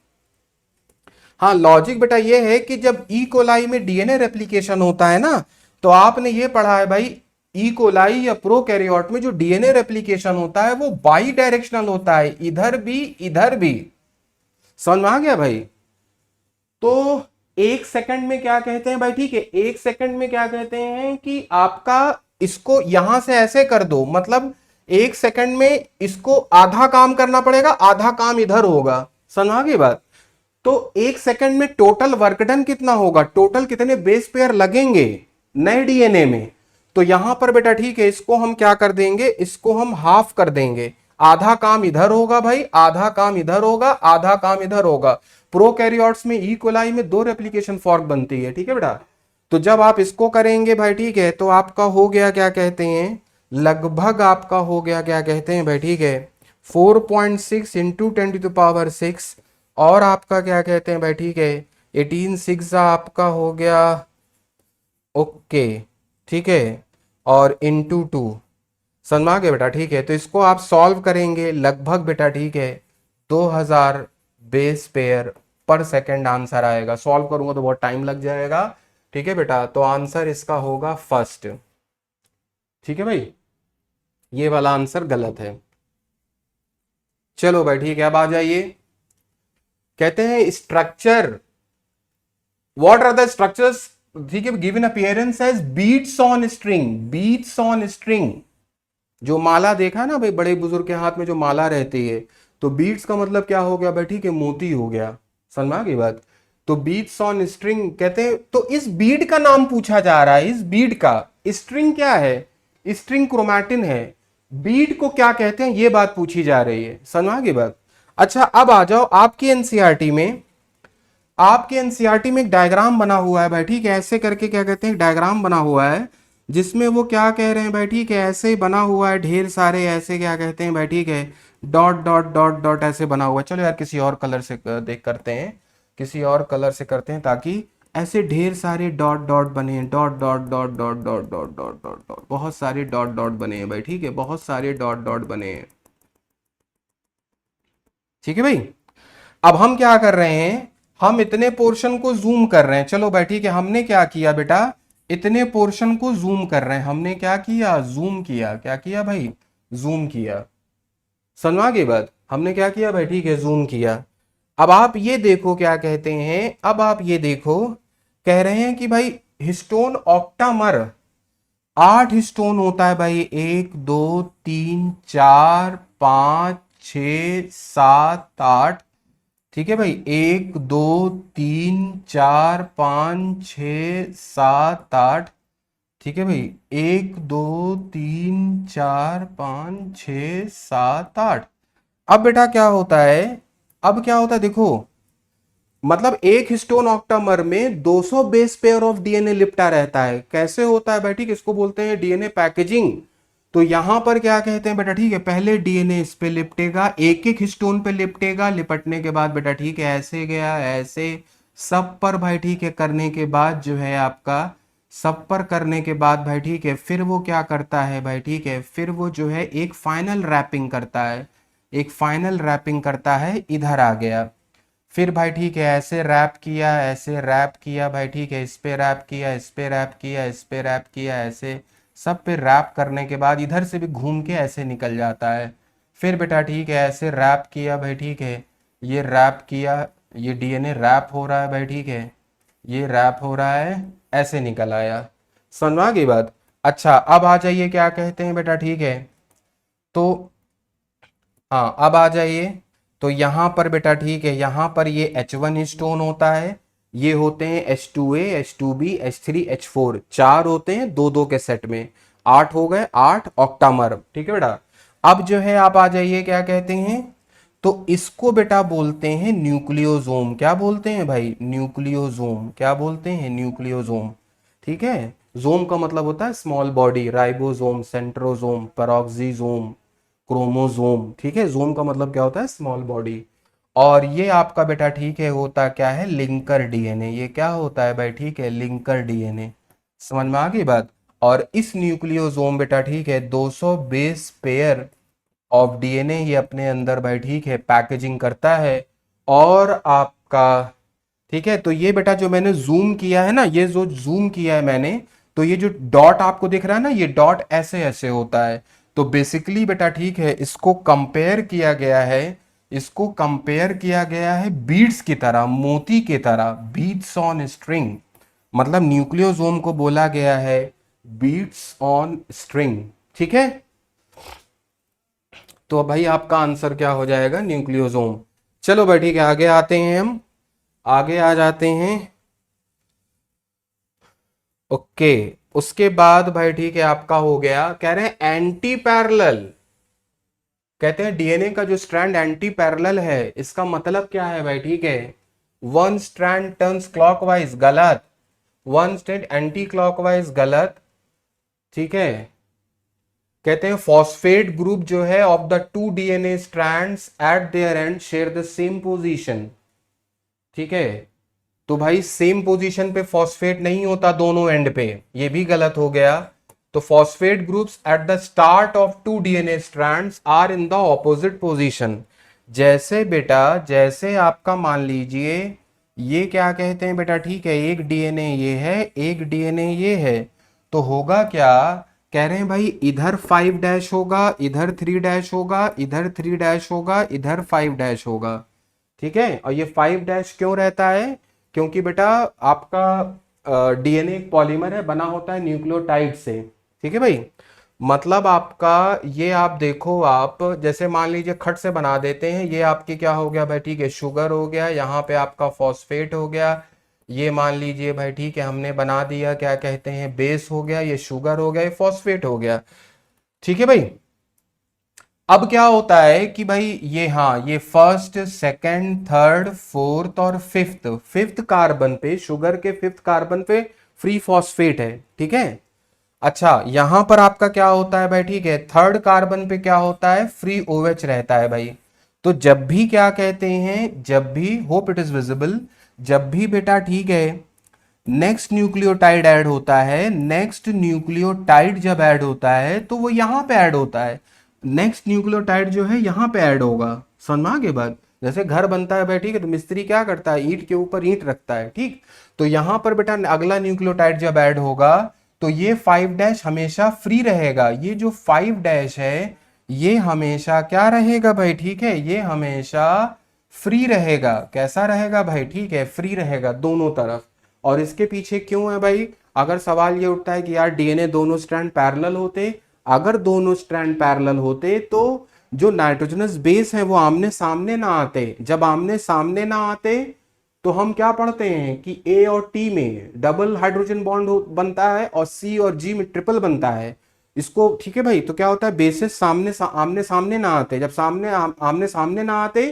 Speaker 1: हाँ लॉजिक बेटा ये है कि जब ई कोलाई में डीएनए रेप्लिकेशन होता है ना, तो आपने ये पढ़ा है भाई, ई कोलाई या प्रोकैरियोट में जो डीएनए रेप्लिकेशन होता है वो बाई डायरेक्शनल होता है, इधर भी इधर भी। समझ में आ गया भाई। तो एक सेकंड में क्या कहते हैं भाई, ठीक है, एक सेकंड में क्या कहते हैं कि आपका इसको यहां से ऐसे कर दो, मतलब एक सेकंड में इसको आधा काम करना पड़ेगा, आधा काम इधर होगा। समझ आ गई बात। तो एक सेकंड में टोटल वर्क डन कितना होगा, टोटल कितने बेस पेयर लगेंगे नए डीएनए में। तो यहां पर बेटा ठीक है, इसको हम क्या कर देंगे, इसको हम हाफ कर देंगे, आधा काम इधर होगा भाई, आधा काम इधर होगा, आधा काम इधर होगा। प्रोकैरियोट्स में, ई कोलाई में दो रेप्लिकेशन फॉर्क बनती है। ठीक है बेटा, तो जब आप इसको करेंगे भाई, ठीक है, तो आपका हो गया क्या कहते हैं, लगभग आपका हो गया क्या कहते हैं भाई, ठीक है, 4.6 इंटू 10 टू पावर 6, और आपका क्या कहते हैं भाई, ठीक है, 18 6 आपका हो गया, ओके, ठीक है, और इंटू 2। समझ में आ गया बेटा, ठीक है, तो इसको आप सॉल्व करेंगे लगभग बेटा, ठीक है, 2000 बेस पेयर पर सेकंड आंसर आएगा। सॉल्व करूंगा तो बहुत टाइम लग जाएगा। ठीक है बेटा, तो आंसर इसका होगा फर्स्ट। ठीक है भाई, ये वाला आंसर गलत है। चलो भाई ठीक है, अब आ जाइए, कहते हैं structure, what are the structures, ठीक है, given appearance as beads on string, beads on string. जो माला देखा ना भाई, बड़े बुजुर्ग के हाथ में जो माला रहती है, तो बीट्स का मतलब क्या हो गया भाई, ठीक है, मोती हो गया। समझ में आ गई बात। तो बीट्स ऑन स्ट्रिंग कहते हैं, तो इस बीड का नाम पूछा जा रहा है, इस बीड का। स्ट्रिंग क्या है, स्ट्रिंग क्रोमैटिन है, बीड को क्या कहते हैं, ये बात पूछी जा रही है। समझ में आ गई बात। अच्छा अब आ जाओ आपकी एनसीईआरटी में, आपके एनसीईआरटी में एक डायग्राम बना हुआ है भाई, ठीक है, ऐसे करके क्या कहते हैं, डायग्राम बना हुआ है, जिसमें वो क्या कह रहे हैं भाई, ठीक है, ऐसे ही बना हुआ है, ढेर सारे ऐसे क्या कहते हैं भाई, ठीक है, डॉट डॉट डॉट डॉट ऐसे बना हुआ है। चलो यार किसी और कलर से देख करते हैं, किसी और कलर से करते हैं, ताकि ऐसे ढेर सारे डॉट डॉट बने हैं, dot dot dot dot dot dot dot dot dot, बहुत सारे डॉट डॉट बने हैं भाई, ठीक है, बहुत सारे डॉट डॉट बने हैं। ठीक है भाई। अब हम क्या कर रहे हैं, हम इतने पोर्शन को जूम कर रहे हैं। चलो भाई ठीक है, हमने क्या किया बेटा, इतने पोर्शन को जूम कर रहे हैं, हमने क्या किया, जूम किया। क्या किया भाई, जूम किया। समझा के बाद हमने क्या किया भाई, ठीक है, जूम किया। अब आप ये देखो क्या कहते हैं, अब आप ये देखो, कह रहे हैं कि भाई हिस्टोन ऑक्टामर 8 हिस्टोन होता है भाई, 1 2 3 4 5 6 7 8। ठीक है भाई, 1 2 3 4 5 6 7 8। ठीक है भाई, 1 2 3 4 5 6 7 8। अब बेटा क्या होता है, अब क्या होता है देखो, मतलब एक हिस्टोन ऑक्टामर में 200 बेस पेयर ऑफ डीएनए लिपटा रहता है। कैसे होता है बेटा, इसको बोलते हैं डीएनए पैकेजिंग। तो यहां पर क्या कहते हैं बेटा, ठीक है, पहले डीएनए इस पे लिपटेगा, एक एक हिस्टोन पे लिपटेगा, लिपटने के बाद बेटा ठीक है ऐसे गया, ऐसे सब पर भाई ठीक है करने के बाद जो है आपका, सब पर करने के बाद भाई ठीक है, फिर वो क्या करता है भाई, ठीक है, फिर वो जो है एक फाइनल रैपिंग करता है, एक फाइनल रैपिंग करता है, इधर आ गया। फिर भाई ठीक है ऐसे रैप किया, ऐसे रैप किया भाई ठीक है, इस पे रैप किया, इस पे रैप किया, इस पे रैप किया, ऐसे सब पे रैप करने के बाद इधर से भी घूम के ऐसे निकल जाता है। फिर बेटा ठीक है ऐसे रैप किया भाई ठीक है, ये रैप किया, ये डीएनए रैप हो रहा है भाई ठीक है, ये रैप हो रहा है, ऐसे निकल आया। समझ आ गई बात। अच्छा अब आ जाइए क्या कहते हैं बेटा, ठीक है, तो हाँ अब आ जाइए। तो यहां पर बेटा ठीक है, यहां पर ये H1 स्टोन होता है, ये होते हैं H2A H2B H3 H4, 4 होते हैं दो दो के सेट में, 8 हो गए, 8 ऑक्टामर। ठीक है बेटा। अब जो है आप आ जाइए क्या कहते हैं, तो इसको बेटा बोलते हैं न्यूक्लियोसोम। क्या बोलते हैं भाई, न्यूक्लियोसोम। क्या बोलते हैं, न्यूक्लियोसोम। ठीक है, जोम का मतलब होता है small body, ribosome, centrosome, peroxisome, chromosome. ठीक है, जोम का मतलब क्या होता है, स्मॉल बॉडी। और ये आपका बेटा ठीक है होता क्या है, लिंकर डीएनए। ये क्या होता है भाई, ठीक है, लिंकर डीएनए। समझ में आ गई बात। और इस न्यूक्लियोसोम बेटा ठीक है 200 बेस पेयर ऑफ डीएनए ये अपने अंदर भाई ठीक है पैकेजिंग करता है। और आपका ठीक है, तो ये बेटा जो मैंने जूम किया है ना, ये जो जूम किया है मैंने, तो ये जो डॉट आपको दिख रहा है ना, ये डॉट ऐसे ऐसे होता है। तो बेसिकली बेटा ठीक है, इसको कंपेयर किया गया है, इसको कंपेयर किया गया है बीड्स की तरह, मोती की तरह, बीड्स ऑन स्ट्रिंग। मतलब न्यूक्लियोसोम को बोला गया है बीड्स ऑन स्ट्रिंग। ठीक है, तो भाई आपका आंसर क्या हो जाएगा, न्यूक्लियोसोम। चलो भाई ठीक है, आगे आते हैं हम, आगे आ जाते हैं। ओके, उसके बाद भाई ठीक है आपका हो गया, कह रहे हैं एंटी पैरेलल। कहते हैं डीएनए का जो स्ट्रैंड एंटी पैरेलल है, इसका मतलब क्या है भाई, ठीक है, वन स्ट्रैंड टर्न्स क्लॉकवाइज, गलत। वन स्ट्रैंड एंटी क्लॉकवाइज, गलत। ठीक है, कहते हैं फॉस्फेट ग्रुप जो है of the two DNA strands eight there and share the same position. ठीक है, तो भाई सेम पोजीशन पे फॉस्फेट नहीं होता दोनों एंड पे, ये भी गलत हो गया। तो phosphate groups at the start of two DNA strands are in the opposite position. जैसे बेटा, जैसे आपका मान लीजिए, ये क्या कहते हैं बेटा, ठीक है, एक डीएनए ये है, एक डीएनए ये है, तो होगा क्या, कह रहे हैं भाई इधर 5 डैश होगा, इधर 3 डैश होगा, इधर 3 डैश होगा, इधर 5 डैश होगा। ठीक है। और ये 5 डैश क्यों रहता है? क्योंकि बेटा आपका डीएनए एक पॉलीमर है, बना होता है न्यूक्लियोटाइड से। ठीक है भाई। मतलब आपका ये आप देखो, आप जैसे मान लीजिए खट से बना देते हैं, ये आपकी क्या हो गया भाई, ठीक है, शुगर हो गया, यहाँ पे आपका फॉस्फेट हो गया, ये मान लीजिए भाई ठीक है हमने बना दिया क्या कहते हैं बेस हो गया, ये शुगर हो गया, ये फॉस्फेट हो गया। ठीक है भाई। अब क्या होता है कि भाई ये, हाँ, ये फर्स्ट सेकंड थर्ड फोर्थ और फिफ्थ, फिफ्थ कार्बन पे, शुगर के फिफ्थ कार्बन पे फ्री फॉस्फेट है। ठीक है। अच्छा, यहां पर आपका क्या होता है भाई, ठीक है, थर्ड कार्बन पे क्या होता है, फ्री ओएच रहता है भाई। तो जब भी क्या कहते हैं, जब भी, होप इट इज विजिबल, जब भी बेटा ठीक है नेक्स्ट न्यूक्लियोटाइड ऐड होता है, नेक्स्ट न्यूक्लियोटाइड जब ऐड होता है तो वो यहां पे ऐड होता है, नेक्स्ट न्यूक्लियोटाइड जो है यहां पे ऐड होगा। समझ में आ गई बात? जैसे घर बनता है भाई, ठीक है, तो मिस्त्री क्या करता है, ईंट के ऊपर ईंट रखता है, ठीक। तो यहां पर बेटा अगला न्यूक्लियोटाइड जब ऐड होगा तो ये 5 डैश हमेशा फ्री रहेगा। ये जो 5 डैश है ये हमेशा क्या रहेगा भाई, ठीक है, ये हमेशा फ्री रहेगा। कैसा रहेगा भाई, ठीक है, फ्री रहेगा दोनों तरफ। और इसके पीछे क्यों है भाई? अगर सवाल ये उठता है कि यार डीएनए दोनों स्ट्रैंड पैरेलल होते, अगर दोनों स्ट्रैंड पैरेलल होते तो जो नाइट्रोजनस बेस है वो आमने सामने ना आते। जब आमने सामने ना आते तो हम क्या पढ़ते हैं कि ए और टी में डबल हाइड्रोजन बॉन्ड बनता है और सी और जी में ट्रिपल बनता है इसको। ठीक है भाई। तो क्या होता है, बेसिस आमने सामने ना आते, जब आमने सामने ना आते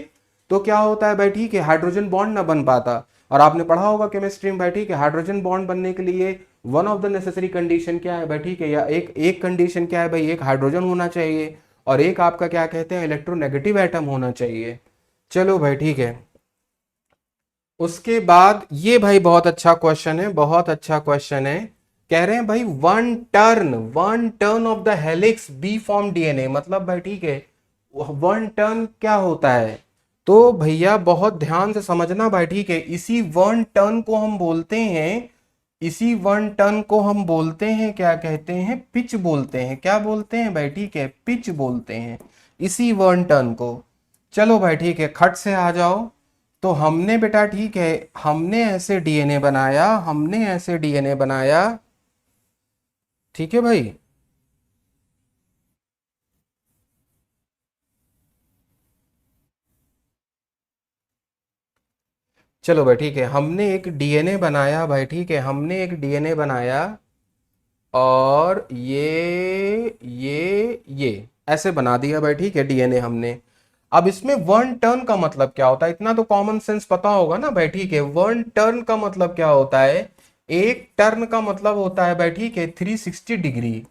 Speaker 1: तो क्या होता है भाई, ठीक है, हाइड्रोजन बॉन्ड ना बन पाता। और आपने पढ़ा होगा केमिस्ट्री में भाई, ठीक है, हाइड्रोजन बॉन्ड बनने के लिए one of the necessary condition क्या है भाई, ठीक है, या एक कंडीशन क्या है भाई, एक हाइड्रोजन होना चाहिए और एक आपका क्या कहते हैं इलेक्ट्रोनेगेटिव एटम होना चाहिए। चलो भाई ठीक है। उसके बाद ये भाई बहुत अच्छा क्वेश्चन है, बहुत अच्छा क्वेश्चन है। कह रहे हैं भाई one turn of the helix B form DNA, मतलब भाई ठीक है वन टर्न क्या होता है। तो भैया बहुत ध्यान से समझना भाई, ठीक है, इसी वन टर्न को हम बोलते हैं, इसी वन टर्न को हम बोलते हैं क्या कहते हैं, पिच बोलते हैं। क्या बोलते हैं भाई, ठीक है, पिच बोलते हैं इसी वन टर्न को। चलो भाई ठीक है, खट से आ जाओ। तो हमने बेटा ठीक है, हमने ऐसे डीएनए बनाया, हमने ऐसे डीएनए बनाया। ठीक है भाई। चलो भाई ठीक है, हमने एक डीएनए बनाया भाई, ठीक है, हमने एक डीएनए बनाया और ये ऐसे बना दिया भाई, ठीक है, डीएनए हमने। अब इसमें वन टर्न का मतलब क्या होता है, इतना तो कॉमन सेंस पता होगा ना भाई, ठीक है। वन टर्न का मतलब क्या होता है, एक टर्न का मतलब होता है भाई, ठीक है, 360 डिग्री।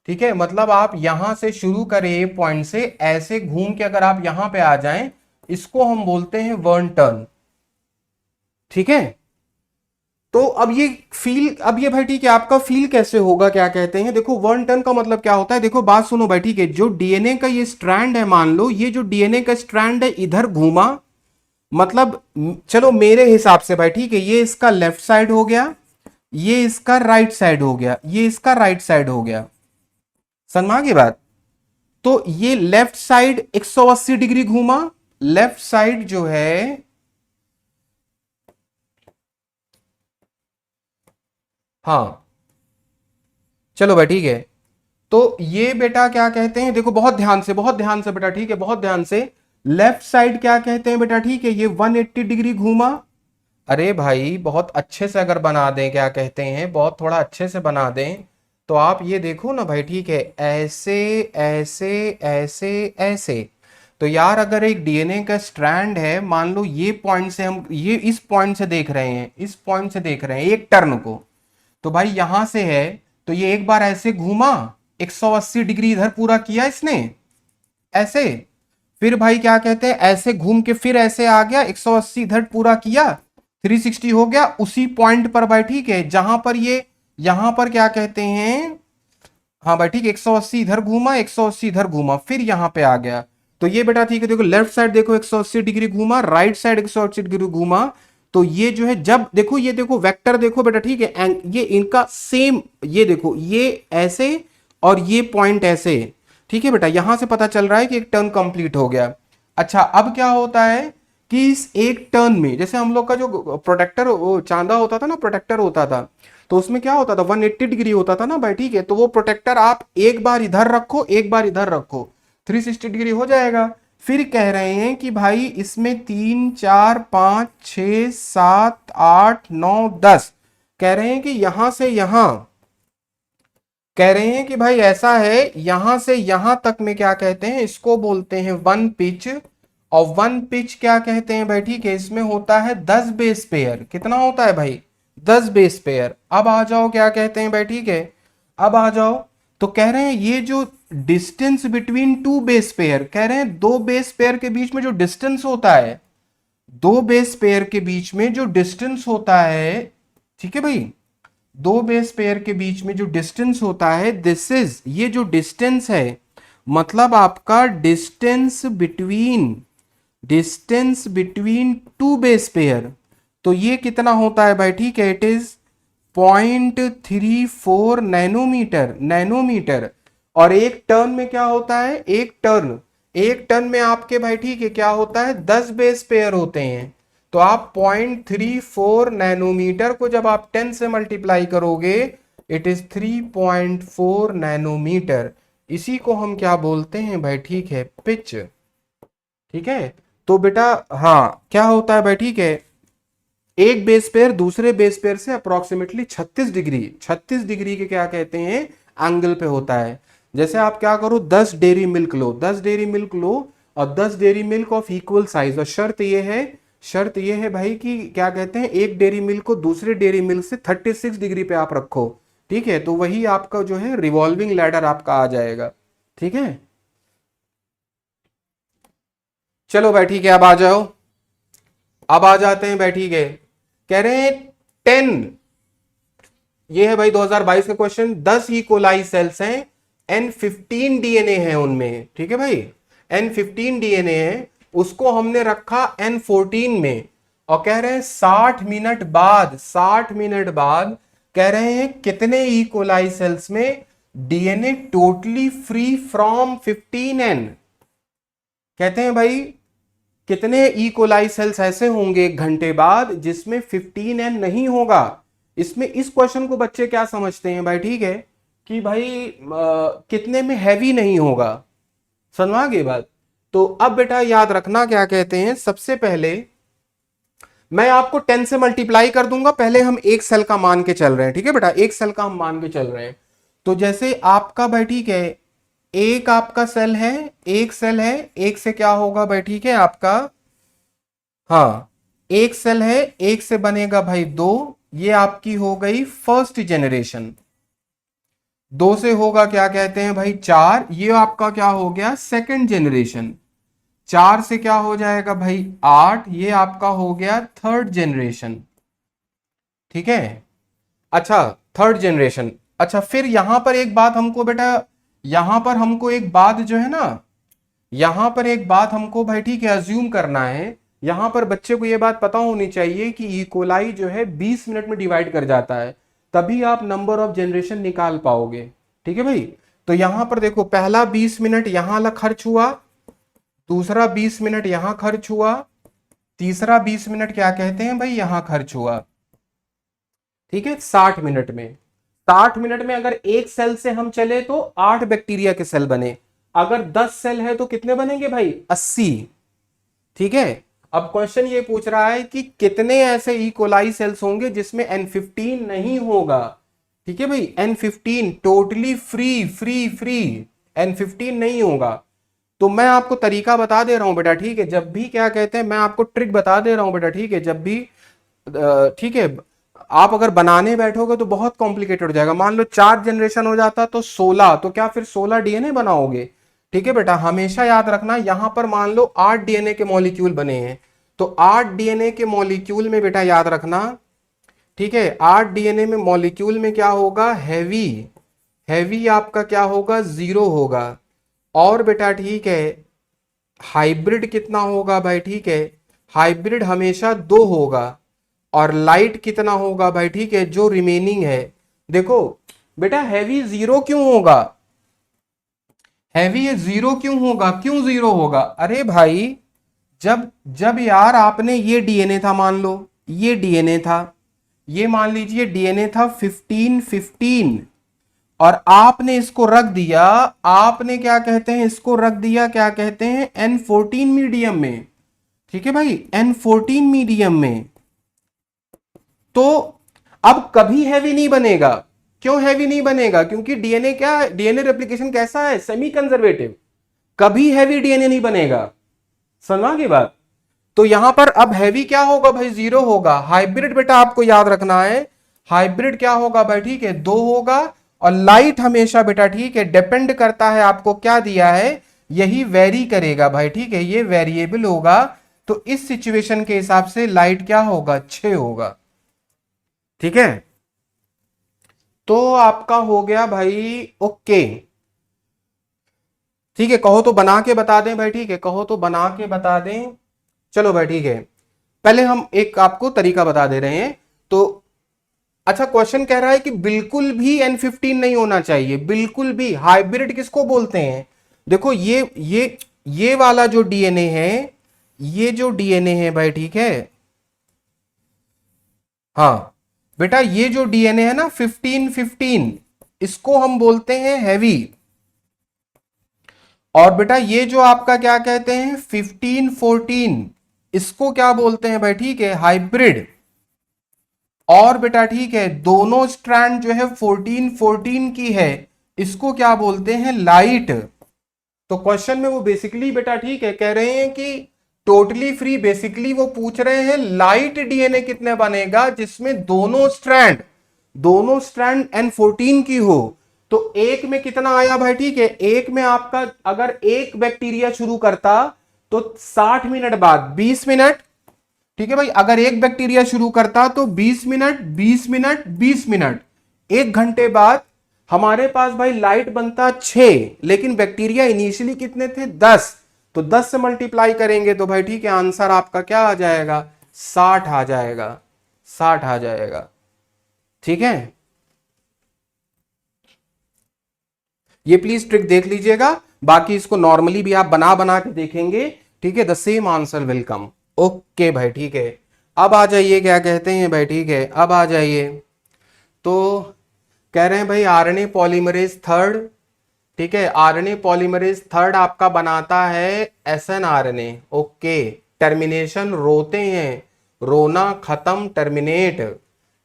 Speaker 1: ठीक है, मतलब आप यहां से शुरू करें ए पॉइंट से, ऐसे घूम के अगर आप यहां पे आ जाएं, इसको हम बोलते हैं वन टर्न। ठीक है। तो अब ये फील, अब ये भाई ठीक है, आपका फील कैसे होगा, क्या कहते हैं, देखो वन टर्न का मतलब क्या होता है, देखो बात सुनो भाई, ठीक है, जो डीएनए का ये स्ट्रैंड है, मान लो ये जो डीएनए का स्ट्रैंड है इधर घूमा, मतलब चलो मेरे हिसाब से भाई ठीक है, ये इसका लेफ्ट साइड हो गया, ये इसका राइट साइड हो गया, ये इसका राइट साइड हो गया। समझ में आ गई बात? तो ये लेफ्ट साइड 180 डिग्री घूमा, लेफ्ट साइड जो है, हाँ, चलो भाई ठीक है। तो ये बेटा क्या कहते हैं, देखो बहुत ध्यान से, बहुत ध्यान से बेटा, ठीक है, बहुत ध्यान से। लेफ्ट साइड क्या कहते हैं बेटा, ठीक है, ये 180 डिग्री घूमा। अरे भाई बहुत अच्छे से अगर बना दें, क्या कहते हैं, बहुत थोड़ा अच्छे से बना दें, तो आप ये देखो ना भाई, ठीक है, ऐसे ऐसे ऐसे ऐसे। तो यार अगर एक डीएनए का स्ट्रैंड है, मान लो ये पॉइंट से, हम ये इस पॉइंट से देख रहे हैं, इस पॉइंट से देख रहे हैं एक टर्न को, तो भाई यहां से है, तो ये एक बार ऐसे घूमा, 180 डिग्री इधर पूरा किया इसने, ऐसे। फिर भाई क्या कहते हैं, ऐसे घूम के फिर ऐसे आ गया, 180 इधर पूरा किया, 360 हो गया उसी पॉइंट पर भाई, ठीक है, जहां पर ये, यहां पर क्या कहते हैं, हाँ भाई ठीक है, 180 इधर घूमा, 180 इधर घूमा, फिर यहां पे आ गया। तो ये बेटा ठीक है, देखो लेफ्ट साइड देखो 180 डिग्री घूमा, राइट साइड 180 डिग्री घूमा। तो ये जो है, जब देखो ये देखो वेक्टर देखो बेटा, ठीक है, ये इनका सेम, ये देखो ये ऐसे और ये पॉइंट ऐसे। ठीक है बेटा, यहां से पता चल रहा है कि एक टर्न कंप्लीट हो गया। अच्छा अब क्या होता है कि कि इस एक टर्न में, जैसे हम लोग का जो प्रोटेक्टर चांदा होता था ना, प्रोटेक्टर होता था, तो उसमें क्या होता था 180 डिग्री होता था ना भाई, ठीक है। तो वो प्रोटेक्टर आप एक बार इधर रखो, एक बार इधर रखो, 360 डिग्री हो जाएगा। फिर कह रहे हैं कि भाई इसमें 3 4 5 6 7 8 9 10, कह रहे हैं कि यहां से यहां, कह रहे हैं कि भाई ऐसा है, यहां से यहां तक में क्या कहते हैं, इसको बोलते हैं वन पिच। और वन पिच क्या कहते हैं भाई, ठीक है, इसमें होता है 10 बेस पेयर। कितना होता है भाई, 10 बेस पेयर। अब आ जाओ क्या कहते हैं भाई, ठीक है, अब आ जाओ। तो कह रहे हैं ये जो distance between two base pair, कह रहे हैं दो बेस पेयर के बीच में जो डिस्टेंस होता है, दो बेस पेयर के बीच में जो डिस्टेंस होता है, ठीक है भाई, दो बेस पेयर के बीच में जो डिस्टेंस होता है, दिस इज, ये जो डिस्टेंस है, मतलब आपका distance between two base pair. तो ये कितना होता है भाई, ठीक है, इट इज 0.34 नैनोमीटर। और एक टर्न में क्या होता है, एक टर्न में आपके भाई, ठीक है, क्या होता है, 10 बेस पेयर होते हैं। तो आप 0.34 नैनोमीटर को जब आप 10 से मल्टीप्लाई करोगे, इट इज 3.4 नैनोमीटर। इसी को हम क्या बोलते हैं भाई, ठीक है, पिच। ठीक है, तो बेटा हाँ क्या होता है भाई, ठीक है, एक बेस पेयर दूसरे बेस पेयर से अप्रोक्सीमेटली 36 डिग्री के क्या कहते हैं, एंगल पे होता है। जैसे आप क्या करो, 10 डेयरी मिल्क लो, 10 डेयरी मिल्क लो, और 10 dairy milk of equal size. और शर्त ये है भाई कि क्या कहते हैं, एक डेयरी मिल्क को दूसरे डेयरी मिल्क से 36 डिग्री पे आप रखो। ठीक है, तो वही आपका जो है रिवॉल्विंग लैडर आपका आ जाएगा। ठीक है, चलो भाई ठीक है, अब आ जाओ, अब आ जाते हैं भाई, ठीक है। कह रहे हैं 10, ये है भाई 2022 का क्वेश्चन, 10 ई कोलाई सेल्स हैं, N15 डीएनए है उनमें। ठीक है भाई, N15 डीएनए है, उसको हमने रखा N14 में। और कह रहे हैं 60 मिनट बाद कह रहे हैं कितने ई कोलाई सेल्स में DNA totally free from 15N। कहते हैं भाई कितने ई कोलाई सेल्स ऐसे होंगे 1 घंटे बाद जिसमें 15N नहीं होगा। इसमें इस क्वेश्चन को बच्चे क्या समझते हैं भाई, ठीक है, कि भाई कितने में हैवी नहीं होगा। समझ गई बात। तो अब बेटा याद रखना क्या कहते हैं, सबसे पहले मैं आपको 10 से मल्टीप्लाई कर दूंगा, पहले हम एक सेल का मान के चल रहे हैं। ठीक है बेटा, एक सेल का हम मान के चल रहे हैं। तो जैसे आपका भाई, ठीक है, एक आपका सेल है, एक सेल है, एक से क्या होगा भाई, ठीक है, आपका, हाँ, एक सेल है, एक से बनेगा भाई 2, ये आपकी हो गई फर्स्ट जनरेशन। 2 से होगा क्या कहते हैं भाई 4, ये आपका क्या हो गया सेकंड जनरेशन। 4 से क्या हो जाएगा भाई 8, ये आपका हो गया थर्ड जनरेशन। ठीक है, अच्छा, थर्ड जनरेशन। अच्छा, फिर यहां पर एक बात हमको बेटा, यहां पर हमको एक बात जो है ना, यहां पर एक बात हमको भाई, ठीक है, अज्यूम करना है। यहां पर बच्चे को यह बात पता होनी चाहिए कि इकोलाई जो है 20 मिनट में डिवाइड कर जाता है, तभी आप नंबर ऑफ जनरेशन निकाल पाओगे। ठीक है भाई, तो यहां पर देखो, पहला 20 मिनट यहां खर्च हुआ, दूसरा 20 मिनट यहां खर्च हुआ, तीसरा 20 मिनट क्या कहते हैं भाई यहां खर्च हुआ। ठीक है, 60 मिनट में, 60 मिनट में अगर एक सेल से हम चले तो 8 बैक्टीरिया के सेल बने, अगर 10 सेल है तो कितने बनेंगे भाई 80। ठीक है, अब क्वेश्चन ये पूछ रहा है कि कितने ऐसे ई कोलाई सेल्स होंगे जिसमें N15 नहीं होगा। ठीक है भाई, N15 टोटली फ्री N15 नहीं होगा। तो मैं आपको तरीका बता दे रहा हूं बेटा, ठीक है, जब भी क्या कहते हैं, मैं आपको ट्रिक बता दे रहा हूं बेटा, ठीक है, जब भी ठीक है, आप अगर बनाने बैठोगे तो बहुत कॉम्प्लिकेटेड हो जाएगा। मान लो 4 जनरेशन हो जाता तो 16, तो क्या फिर 16 डीएनए बनाओगे। ठीक है बेटा, हमेशा याद रखना, यहां पर मान लो 8 डीएनए के मॉलिक्यूल बने हैं, तो 8 डीएनए के मॉलिक्यूल में बेटा याद रखना, ठीक है, 8 डीएनए में मॉलिक्यूल में क्या होगा, हैवी आपका क्या होगा 0 होगा। और बेटा ठीक है, हाइब्रिड कितना होगा भाई, ठीक है, हाइब्रिड हमेशा 2 होगा। और लाइट कितना होगा भाई, ठीक है, जो रिमेनिंग है। देखो बेटा हैवी 0 क्यों होगा, हैवी ये 0 क्यों होगा, क्यों 0 होगा, अरे भाई जब जब यार आपने ये डीएनए था, मान लो ये डीएनए था, ये मान लीजिए डीएनए था 15 15, और आपने इसको रख दिया, आपने क्या कहते हैं इसको रख दिया, क्या कहते हैं N14 मीडियम में, ठीक है भाई, N14 मीडियम में। तो अब कभी हैवी नहीं बनेगा। क्यों हैवी नहीं बनेगा? क्योंकि डीएनए क्या है, डीएनए रेप्लिकेशन कैसा है, सेमी कंजर्वेटिव, कभी हैवी डीएनए नहीं बनेगा। समझा की बात? तो यहां पर अब हैवी क्या होगा भाई, 0 होगा। हाइब्रिड बेटा आपको याद रखना है, हाइब्रिड क्या होगा भाई, ठीक है 2 होगा। और लाइट हमेशा बेटा ठीक है डिपेंड करता है आपको क्या दिया है, यही वेरी करेगा भाई, ठीक है, ये वेरिएबल होगा। तो इस सिचुएशन के हिसाब से लाइट क्या होगा, 6 होगा। ठीक है, तो आपका हो गया भाई ओके। ठीक है, कहो तो बना के बता दें भाई, ठीक है, कहो तो बना के बता दें। चलो भाई ठीक है, पहले हम एक आपको तरीका बता दे रहे हैं। तो अच्छा, क्वेश्चन कह रहा है कि बिल्कुल भी N15 नहीं होना चाहिए, बिल्कुल भी। हाइब्रिड किसको बोलते हैं? देखो ये वाला जो डीएनए है, ये जो डीएनए है भाई, ठीक है, हाँ बेटा, ये जो डीएनए है ना 15 15, इसको हम बोलते हैं हैवी। और बेटा ये जो आपका क्या कहते हैं 15 14, इसको क्या बोलते हैं भाई, ठीक है, हाइब्रिड। और बेटा ठीक है, दोनों स्ट्रैंड जो है 14 14 की है, इसको क्या बोलते हैं, लाइट। तो क्वेश्चन में वो बेसिकली बेटा ठीक है कह रहे हैं कि टोटली फ्री, बेसिकली वो पूछ रहे हैं लाइट डीएनए कितने बनेगा जिसमें दोनों स्ट्रैंड N14 की हो। तो एक में कितना आया भाई, ठीक है, एक में आपका अगर एक बैक्टीरिया शुरू करता तो 60 मिनट बाद 20 मिनट, ठीक है भाई, अगर एक बैक्टीरिया शुरू करता तो 20 मिनट 20 मिनट 20 मिनट, 1 घंटे बाद हमारे पास भाई लाइट बनता 6, लेकिन बैक्टीरिया इनिशियली कितने थे, 10। तो 10 से मल्टीप्लाई करेंगे तो भाई ठीक है, आंसर आपका क्या आ जाएगा, 60 आ जाएगा, 60 आ जाएगा। ठीक है, ये प्लीज ट्रिक देख लीजिएगा, बाकी इसको नॉर्मली भी आप बना बना के देखेंगे, ठीक है, the same answer will come. Okay भाई ठीक है, अब आ जाइए, क्या कहते हैं भाई, ठीक है, अब आ जाइए। तो कह रहे हैं भाई आरएनए पॉलीमरेज थर्ड, ठीक है, आरएनए पॉलीमरेज थर्ड आपका बनाता है एसएनआरएनए। ओके, टर्मिनेशन रोते हैं, रोना खत्म, टर्मिनेट।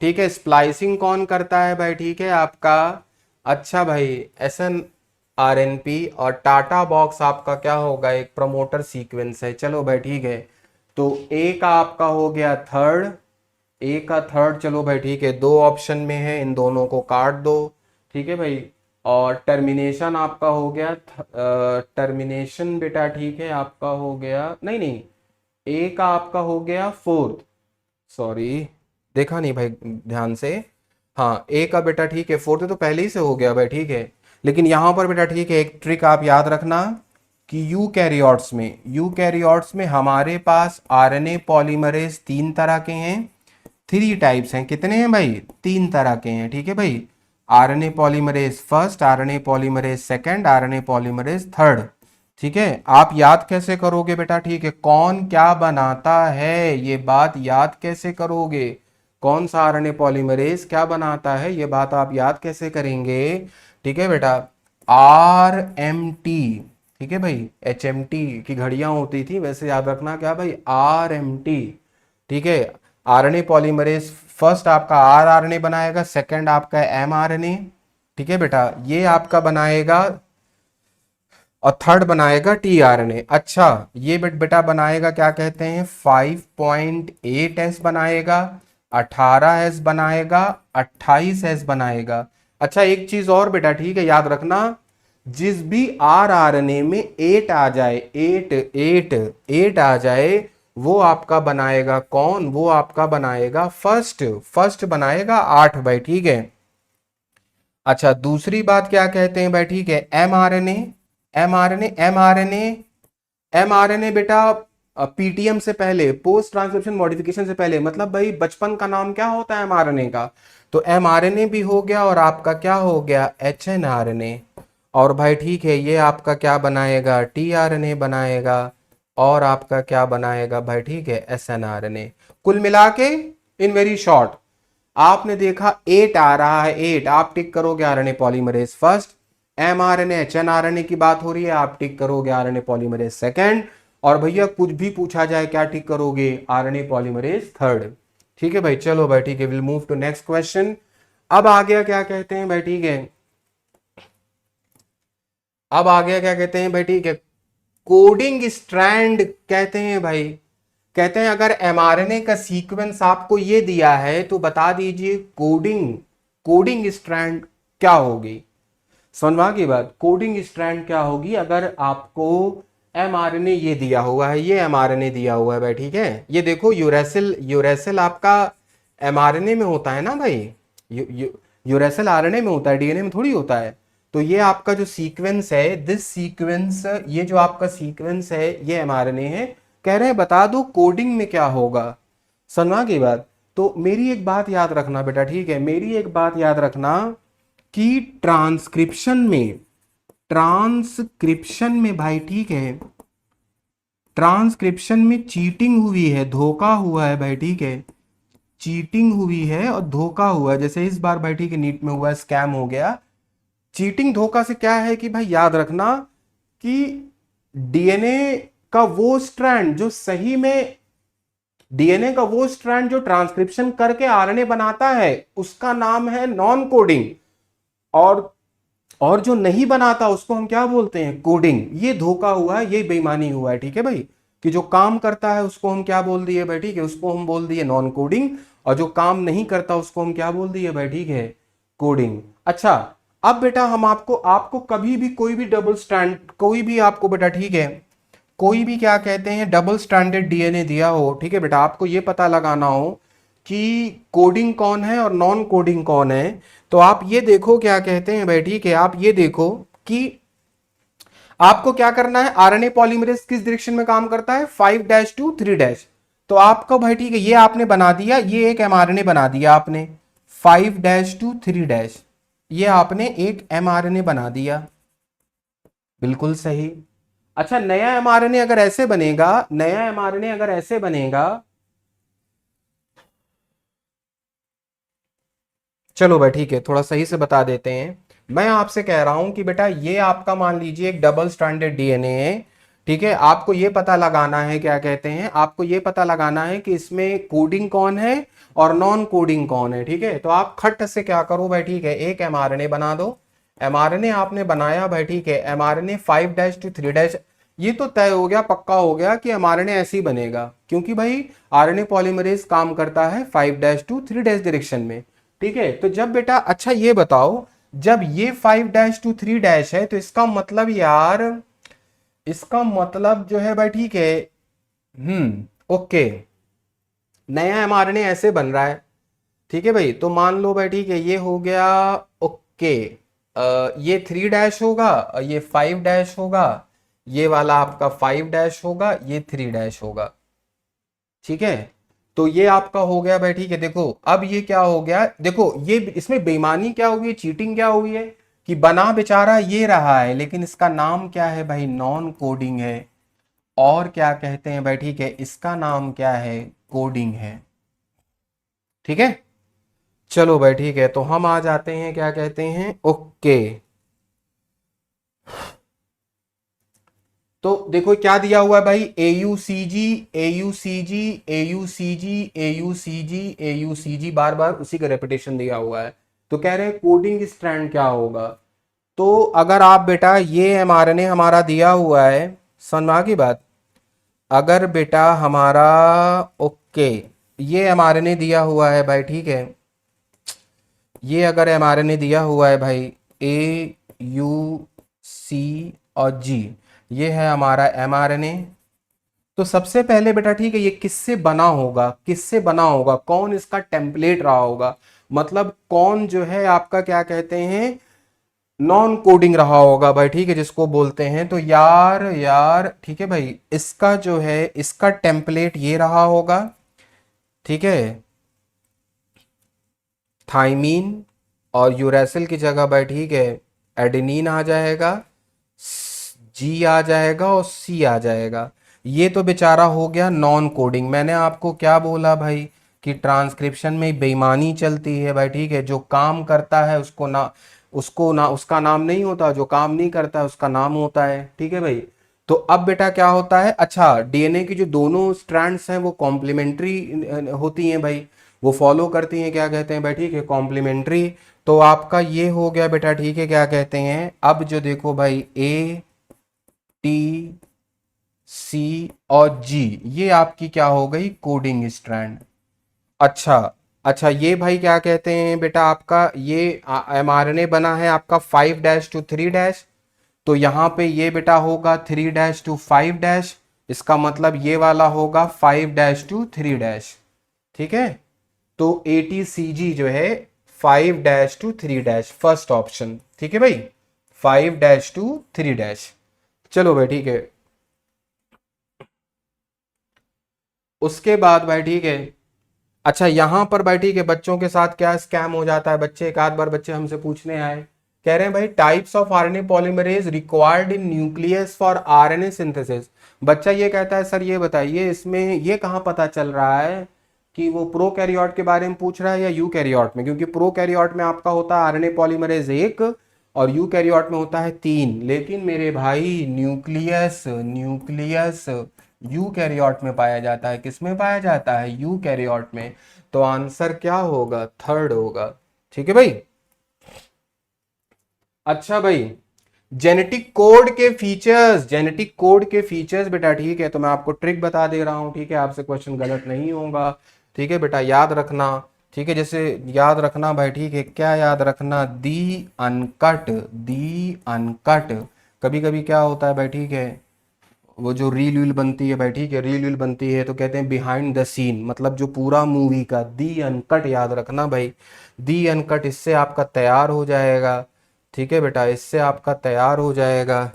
Speaker 1: ठीक है, स्प्लाइसिंग कौन करता है भाई, ठीक है आपका, अच्छा भाई SNRNP। और टाटा बॉक्स आपका क्या होगा, एक प्रमोटर सीक्वेंस है। चलो भाई ठीक है, तो ए का आपका हो गया थर्ड, ए का थर्ड, चलो भाई ठीक है, दो ऑप्शन में है, इन दोनों को काट दो। ठीक है भाई, और टर्मिनेशन आपका हो गया, टर्मिनेशन बेटा ठीक है आपका हो गया, नहीं नहीं, ए का आपका हो गया फोर्थ, सॉरी देखा नहीं भाई ध्यान से, हाँ ए का बेटा ठीक है फोर्थ, तो पहले ही से हो गया भाई ठीक है। लेकिन यहां पर बेटा ठीक है, एक ट्रिक आप याद रखना कि यूकैरियोट्स में हमारे पास आरएनए पॉलीमरेज 3 तरह के हैं, 3 टाइप्स हैं। कितने हैं भाई, 3 तरह के हैं। ठीक है भाई, RNA polymerase first, RNA polymerase second, RNA polymerase third. ठीक है, आप याद कैसे करोगे बेटा, ठीक है, कौन क्या बनाता है, ये बात याद कैसे करोगे, कौन सा आरएनए पॉलीमरेज क्या बनाता है, ये बात आप याद कैसे करेंगे। ठीक है बेटा, RMT, ठीक है भाई, HMT की घड़ियां होती थी, वैसे याद रखना क्या भाई, RMT। ठीक है, आरएनए पॉलीमरेज फर्स्ट आपका आरएनए बनाएगा, सेकंड आपका mRNA। ठीक है बेटा, ये आपका बनाएगा, और थर्ड बनाएगा tRNA। अच्छा, ये बेटा बनाएगा क्या कहते हैं 5.8S बनाएगा, 18S बनाएगा, 28S बनाएगा। अच्छा, एक चीज और बेटा ठीक है याद रखना, जिस भी RNA में 8 आ जाए, 8 आ जाए, वो आपका बनाएगा कौन, वो आपका बनाएगा फर्स्ट बनाएगा 8 भाई। ठीक है, अच्छा दूसरी बात क्या कहते हैं भाई, ठीक है, mRNA, एमआरएनए बेटा पीटीएम से पहले, पोस्ट ट्रांसक्रिप्शन मॉडिफिकेशन से पहले, मतलब भाई बचपन का नाम क्या होता है एमआरएनए का, तो एमआरएनए भी हो गया, और आपका क्या हो गया एचएनआरएनए। और भाई ठीक है, ये आपका क्या बनाएगा, टीआरएनए बनाएगा। और आपका क्या बनाएगा भाई, ठीक है, SNRNA। कुल मिला के इन वेरी शॉर्ट आपने देखा 8 आ रहा है, 8 आप टिक करोगे RNA polymerase first, mRNA HNRNA की बात हो रही है आप टिक करोगे RNA पॉलीमरेज सेकंड, और भैया कुछ भी पूछा जाए क्या टिक करोगे, RNA पॉलीमरेज थर्ड। ठीक है भाई, चलो भाई ठीक है, will move to next question. अब आ गया क्या कहते हैं भाई, ठीक है, अब आ गया क्या कहते हैं भाई, ठीक है, कोडिंग स्ट्रैंड कहते हैं भाई। कहते हैं अगर mRNA का सीक्वेंस आपको ये दिया है तो बता दीजिए कोडिंग कोडिंग स्ट्रैंड क्या होगी। समझ की बात, कोडिंग स्ट्रैंड क्या होगी अगर आपको mRNA ये दिया हुआ है, ये mRNA दिया हुआ है भाई, ठीक है। ये देखो यूरेसिल, यूरेसिल आपका mRNA में होता है ना भाई, यूरेसिल RNA में होता है, DNA में थोड़ी होता है। तो ये आपका जो सीक्वेंस है, दिस सीक्वेंस, ये जो आपका सीक्वेंस है ये mRNA है। कह रहे हैं बता दो कोडिंग में क्या होगा। समझा की बात। तो मेरी एक बात याद रखना बेटा, ठीक है, मेरी एक बात याद रखना कि ट्रांसक्रिप्शन में भाई, ठीक है, ट्रांसक्रिप्शन में चीटिंग हुई है, धोखा हुआ है भाई, ठीक है, चीटिंग हुई है और धोखा हुआ है। जैसे इस बार भाई ठीक है नीट में हुआ, स्कैम हो गया। चीटिंग धोखा से क्या है कि भाई याद रखना कि डीएनए का वो स्ट्रैंड जो सही में, डीएनए का वो स्ट्रैंड जो ट्रांसक्रिप्शन करके आरएनए बनाता है उसका नाम है नॉन कोडिंग, और जो नहीं बनाता उसको हम क्या बोलते हैं, कोडिंग। ये धोखा हुआ है, ये बेईमानी हुआ है, ठीक है भाई, कि जो काम करता है उसको हम क्या बोल दिए भाई, ठीक है, उसको हम बोल दिए नॉन कोडिंग, और जो काम नहीं करता उसको हम क्या बोल दिए भाई, ठीक है, कोडिंग। अच्छा, अब बेटा हम आपको आपको कभी भी कोई भी डबल स्टैंड, कोई भी आपको बेटा ठीक है, कोई भी क्या कहते हैं डबल स्टैंडर्ड डीएनए दिया हो, ठीक है बेटा, आपको ये पता लगाना हो कि कोडिंग कौन है और नॉन कोडिंग कौन है, तो आप ये देखो क्या कहते हैं भाई, ठीक है, आप ये देखो कि आपको क्या करना है। आरएनए पॉलीमरेज किस डायरेक्शन में काम करता है, 5' to 3'। तो आपको भाई ठीक है ये आपने बना दिया, ये एक mRNA बना दिया आपने 5' to 3', ये आपने एक mRNA बना दिया, बिल्कुल सही। अच्छा, नया mRNA अगर ऐसे बनेगा, नया mRNA अगर ऐसे बनेगा, चलो भाई ठीक है थोड़ा सही से बता देते हैं। मैं आपसे कह रहा हूं कि बेटा ये आपका मान लीजिए एक डबल स्टैंडर्ड डीएनए है, ठीक है, आपको ये पता लगाना है, क्या कहते हैं, आपको ये पता लगाना है कि इसमें कोडिंग कौन है और नॉन कोडिंग कौन है, ठीक है। तो आप खट से क्या करो भाई, ठीक है, एक mRNA बना दो। mRNA आपने बनाया भाई, ठीक है, mRNA 5' to 3', ये तो तय हो गया, पक्का हो गया कि mRNA ऐसे ही बनेगा, क्योंकि भाई आरएनए पॉलीमरेज काम करता है 5' to 3' डायरेक्शन में, ठीक है। तो जब बेटा, अच्छा ये बताओ, जब ये 5' to 3' है तो इसका मतलब यार, इसका मतलब जो है भाई, ठीक है, ओके, नया mRNA ऐसे बन रहा है, ठीक है भाई। तो मान लो भाई ठीक है ये हो गया, ओके, ये 3' होगा, ये 5' होगा, ये वाला आपका 5' होगा, ये 3' होगा, ठीक है। तो ये आपका हो गया भाई, ठीक है। देखो अब ये क्या हो गया, देखो ये इसमें बेईमानी क्या हुई है, चीटिंग क्या हुई है कि बना बेचारा ये रहा है, लेकिन इसका नाम क्या है भाई, नॉन कोडिंग है, और क्या कहते हैं भाई, ठीक है, इसका नाम क्या है, कोडिंग है, ठीक है। चलो भाई ठीक है, तो हम आ जाते हैं क्या कहते हैं, ओके। तो देखो क्या दिया हुआ है भाई, AUCG AUCG AUCG AUCG AUCG, बार बार उसी का रेपिटेशन दिया हुआ है। तो कह रहे हैं कोडिंग स्ट्रैंड क्या होगा। तो अगर आप बेटा ये mRNA हमारा दिया हुआ है, समझा की बात, अगर बेटा हमारा, ओके, ये mRNA दिया हुआ है भाई, ठीक है, ये अगर mRNA दिया हुआ है भाई AUC और G, ये है हमारा mRNA। तो सबसे पहले बेटा ठीक है ये किससे बना होगा, किससे बना होगा, कौन इसका टेम्पलेट रहा होगा, मतलब कौन जो है आपका क्या कहते हैं नॉन कोडिंग रहा होगा भाई, ठीक है, जिसको बोलते हैं। तो यार ठीक है भाई, इसका जो है इसका टेम्पलेट ये रहा होगा, ठीक है, थाइमीन, और यूरेसिल की जगह भाई ठीक है एडेनिन आ जाएगा, जी आ जाएगा और सी आ जाएगा। ये तो बेचारा हो गया नॉन कोडिंग। मैंने आपको क्या बोला भाई कि ट्रांसक्रिप्शन में बेईमानी चलती है भाई, ठीक है। जो काम करता है उसको ना उसका नाम नहीं होता, जो काम नहीं करता है उसका नाम होता है, ठीक है भाई। तो अब बेटा क्या होता है, अच्छा डीएनए की जो दोनों स्ट्रैंड्स हैं वो कॉम्प्लीमेंट्री होती हैं भाई, वो फॉलो करती हैं क्या कहते हैं भाई, ठीक है, कॉम्प्लीमेंट्री। तो आपका ये हो गया बेटा, ठीक है, क्या कहते हैं। अब जो देखो भाई ए टी सी और जी, ये आपकी क्या हो गई, कोडिंग स्ट्रैंड। अच्छा, अच्छा ये भाई क्या कहते हैं बेटा, आपका ये एमआरएनए बना है आपका 5' to 3'। तो यहाँ पे ये बेटा होगा 3' to 5'। इसका मतलब ये वाला होगा 5' to 3'। ठीक है। तो ATCG जो है 5' to 3', फर्स्ट ऑप्शन, ठीक है भाई, 5' to 3'। चलो भाई ठीक है। उसके बाद भाई ठीक है, अच्छा यहां पर भाई ठीक है, बच्चों के साथ क्या स्कैम हो जाता है, बच्चे एक आध बार बच्चे हमसे पूछने आए, कह रहे हैं भाई types of RNA polymerase required in nucleus for RNA synthesis. बच्चा ये कहता है सर ये बताइए इसमें ये कहाँ पता चल रहा है कि वो प्रोकैरियोट के बारे में पूछ रहा है या यूकैरियोट में, क्योंकि प्रोकैरियोट में आपका होता है आरएनए पॉलीमरेज 1 और यूकैरियोट में होता है 3। लेकिन मेरे भाई न्यूक्लियस न्यूक्लियस यूकैरियोट में पाया जाता है, किस में पाया जाता है, यूकैरियोट में। तो आंसर क्या होगा, थर्ड होगा, ठीक है भाई। अच्छा भाई, जेनेटिक कोड के फीचर्स, जेनेटिक कोड के फीचर्स बेटा, ठीक है, तो मैं आपको ट्रिक बता दे रहा हूं, ठीक है, आपसे क्वेश्चन गलत नहीं होगा, ठीक है बेटा, याद रखना, ठीक है। जैसे याद रखना भाई, ठीक है, क्या याद रखना, दी अनकट, दी अनकट। कभी कभी क्या होता है भाई, ठीक है, वो जो रील वील बनती है भाई, ठीक है, रील वील बनती है तो कहते हैं बिहाइंड द सीन, मतलब जो पूरा मूवी का, दी अनकट याद रखना भाई, दी अनकट, इससे आपका तैयार हो जाएगा, ठीक है बेटा, इससे आपका तैयार हो जाएगा।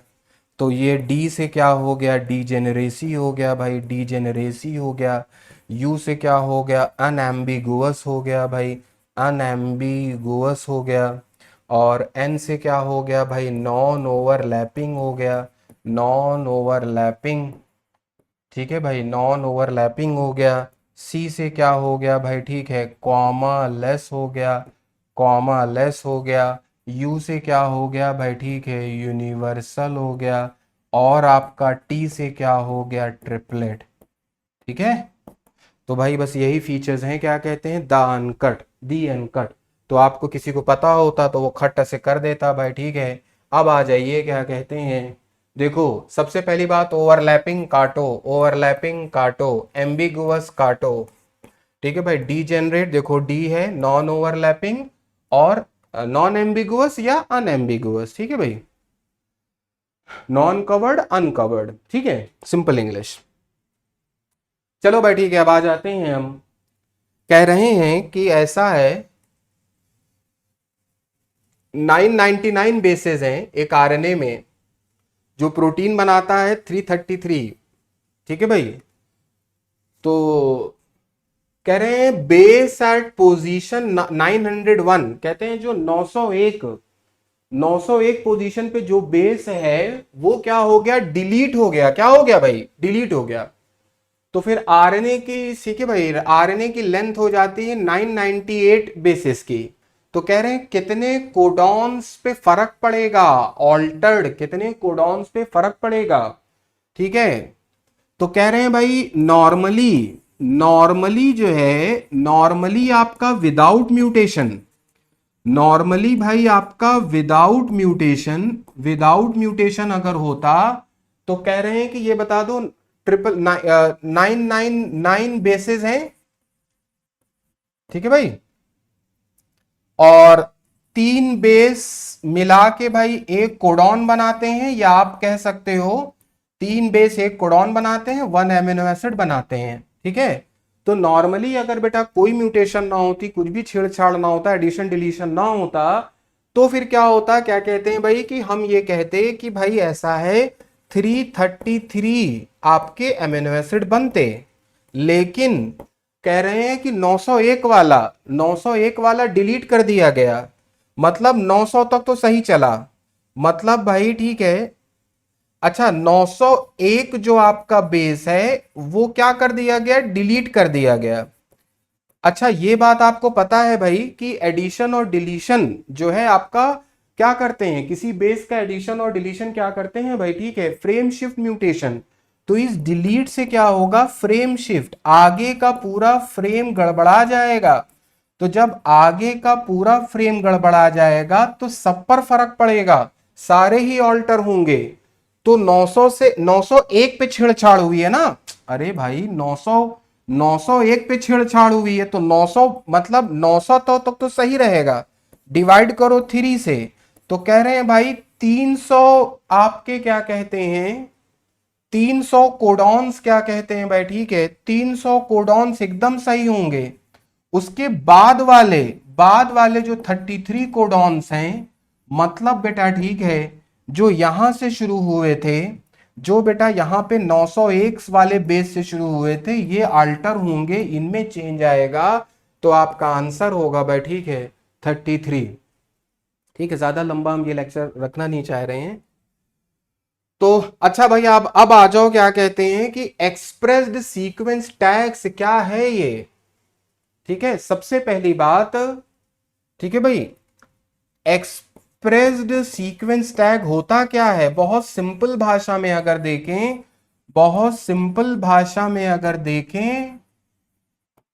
Speaker 1: तो ये डी से क्या हो गया, डीजेनरेसी हो गया भाई, डीजेनरेसी हो गया। यू से क्या हो गया, अनएम्बिगुअस हो गया भाई, अनएम्बिगुअस हो गया। और एन से क्या हो गया भाई, नॉन ओवरलैपिंग हो गया, नॉन ओवरलैपिंग, ठीक है भाई, नॉन ओवरलैपिंग हो गया। सी से क्या हो गया भाई, ठीक है, कॉमा लेस हो गया, कॉमा लेस हो गया। यू से क्या हो गया भाई, ठीक है, यूनिवर्सल हो गया। और आपका टी से क्या हो गया, ट्रिपलेट, ठीक है। तो भाई बस यही फीचर्स हैं, क्या कहते हैं, द अनकट, दी अनकट। तो आपको किसी को पता होता तो वो खट से कर देता भाई, ठीक है। अब आ जाइए, क्या कहते हैं, देखो सबसे पहली बात, ओवरलैपिंग काटो, ओवरलैपिंग काटो, एम्बिगुअस काटो, ठीक है भाई। डी जनरेट, देखो डी है नॉन ओवरलैपिंग और नॉन एम्बिगुअस या अनएम्बिगुअस, ठीक है भाई, नॉन कवर्ड अनकवर्ड, ठीक है, सिंपल इंग्लिश। चलो भाई ठीक है, अब आ जाते हैं हम, कह रहे हैं कि ऐसा है 999 बेसेस हैं एक आरएनए में, जो प्रोटीन बनाता है 333, ठीक है भाई। तो कह रहे हैं बेस एट पोजीशन 901, कहते हैं जो 901, 901 पोजीशन पे जो बेस है वो क्या हो गया, डिलीट हो गया, क्या हो गया भाई, डिलीट हो गया। तो फिर आरएनए की, ठीक है भाई, आरएनए की लेंथ हो जाती है 998 बेसिस की। तो कह रहे हैं कितने कोडॉन्स पे फर्क पड़ेगा, ऑल्टर्ड कितने कोडॉन्स पे फर्क पड़ेगा, ठीक है। तो कह रहे हैं भाई नॉर्मली, नॉर्मली जो है, नॉर्मली आपका विदाउट म्यूटेशन, नॉर्मली भाई आपका विदाउट म्यूटेशन, विदाउट म्यूटेशन अगर होता तो कह रहे हैं कि ये बता दो, 999 बेसिस हैं, ठीक है भाई, और 3 बेस मिला के भाई एक कोडॉन बनाते हैं, या आप कह सकते हो 3 बेस एक कोडॉन बनाते हैं, 1 एमिनो एसिड बनाते हैं, ठीक है। तो नॉर्मली अगर बेटा कोई म्यूटेशन ना होती, कुछ भी छेड़छाड़ ना होता, एडिशन डिलीशन ना होता, तो फिर क्या होता, क्या कहते हैं भाई, कि हम ये कहते कि भाई ऐसा है 333 आपके एमिनो एसिड बनते। लेकिन कह रहे हैं कि 901 वाला, 901 वाला डिलीट कर दिया गया, मतलब 900 तक तो सही चला, मतलब भाई ठीक है, अच्छा 901 जो आपका बेस है वो क्या कर दिया गया, डिलीट कर दिया गया। अच्छा ये बात आपको पता है भाई कि एडिशन और डिलीशन जो है आपका क्या करते हैं, किसी बेस का एडिशन और डिलीशन क्या करते हैं भाई, ठीक है, फ्रेम शिफ्ट म्यूटेशन। तो इस डिलीट से क्या होगा, फ्रेम शिफ्ट, आगे का पूरा फ्रेम गड़बड़ा जाएगा। तो जब आगे का पूरा फ्रेम गड़बड़ा जाएगा तो सब पर फर्क पड़ेगा, सारे ही ऑल्टर होंगे। तो 900 से 901 पे छेड़छाड़ हुई है ना, अरे भाई 901 पे छेड़छाड़ हुई है तो 900 मतलब 900 तो सही रहेगा। डिवाइड करो 3 से, तो कह रहे हैं भाई 300 आपके क्या कहते हैं, 300 कोडॉन्स क्या कहते हैं भाई, ठीक है, 300 कोडॉन्स एकदम सही होंगे। उसके बाद वाले जो 33 कोडॉन्स हैं, मतलब बेटा ठीक है, जो यहां से शुरू हुए थे, जो बेटा यहां पे 901 वाले बेस से शुरू हुए थे, ये अल्टर होंगे, इनमें चेंज आएगा। तो आपका आंसर होगा भाई ठीक है 33। ठीक है, ज्यादा लंबा हम ये लेक्चर रखना नहीं चाह रहे हैं। तो अच्छा भाई आप अब आ जाओ, क्या कहते हैं कि एक्सप्रेस्ड सीक्वेंस टैग्स क्या है ये। ठीक है, सबसे पहली बात, ठीक है भाई, एक्सप्रेस्ड सीक्वेंस टैग होता क्या है, बहुत सिंपल भाषा में अगर देखें, बहुत सिंपल भाषा में अगर देखें,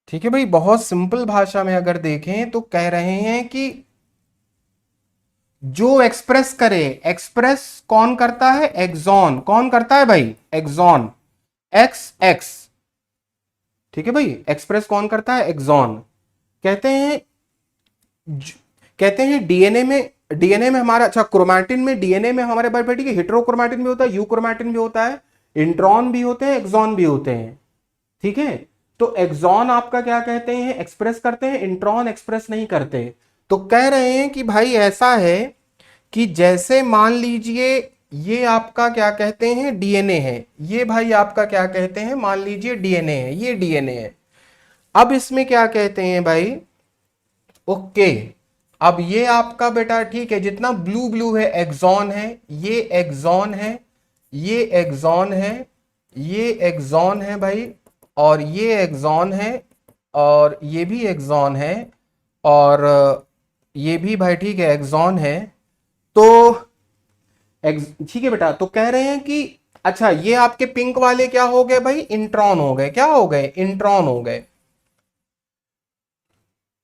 Speaker 1: ठीक है भाई, बहुत सिंपल भाषा में अगर देखें तो कह रहे हैं कि जो एक्सप्रेस करे, एक्सप्रेस कौन करता है, एक्सॉन, कौन करता है भाई, एक्सॉन, एक्स एक्स, ठीक है भाई, एक्सप्रेस कौन करता है, एक्सॉन। कहते हैं कहते हैं डीएनए में हमारा, अच्छा क्रोमैटिन में, डीएनए में हमारे पास ठीक है, हेटेरोक्रोमैटिन भी होता है, यूक्रोमैटिन भी होता है, इंट्रॉन भी होते हैं, एक्सॉन भी होते हैं। ठीक है, तो एक्सॉन आपका क्या कहते हैं, एक्सप्रेस करते हैं, इंट्रॉन एक्सप्रेस नहीं करते। तो कह रहे हैं कि भाई ऐसा है कि जैसे मान लीजिए ये आपका क्या कहते हैं डीएनए है, ये भाई आपका क्या कहते हैं, मान लीजिए डीएनए है, ये डीएनए है। अब इसमें क्या कहते हैं भाई, ओके, अब ये आपका बेटा ठीक है, जितना ब्लू ब्लू है एक्सॉन है, ये एक्सॉन है, ये एक्सॉन है, ये एक्सॉन है भाई, और ये एक्सॉन है, और ये भी एक्सॉन है, और ये भी भाई ठीक है एक्सॉन है। तो ठीक है बेटा, तो कह रहे हैं कि अच्छा ये आपके पिंक वाले क्या हो गए भाई, इंट्रॉन हो गए, क्या हो गए, इंट्रॉन हो गए।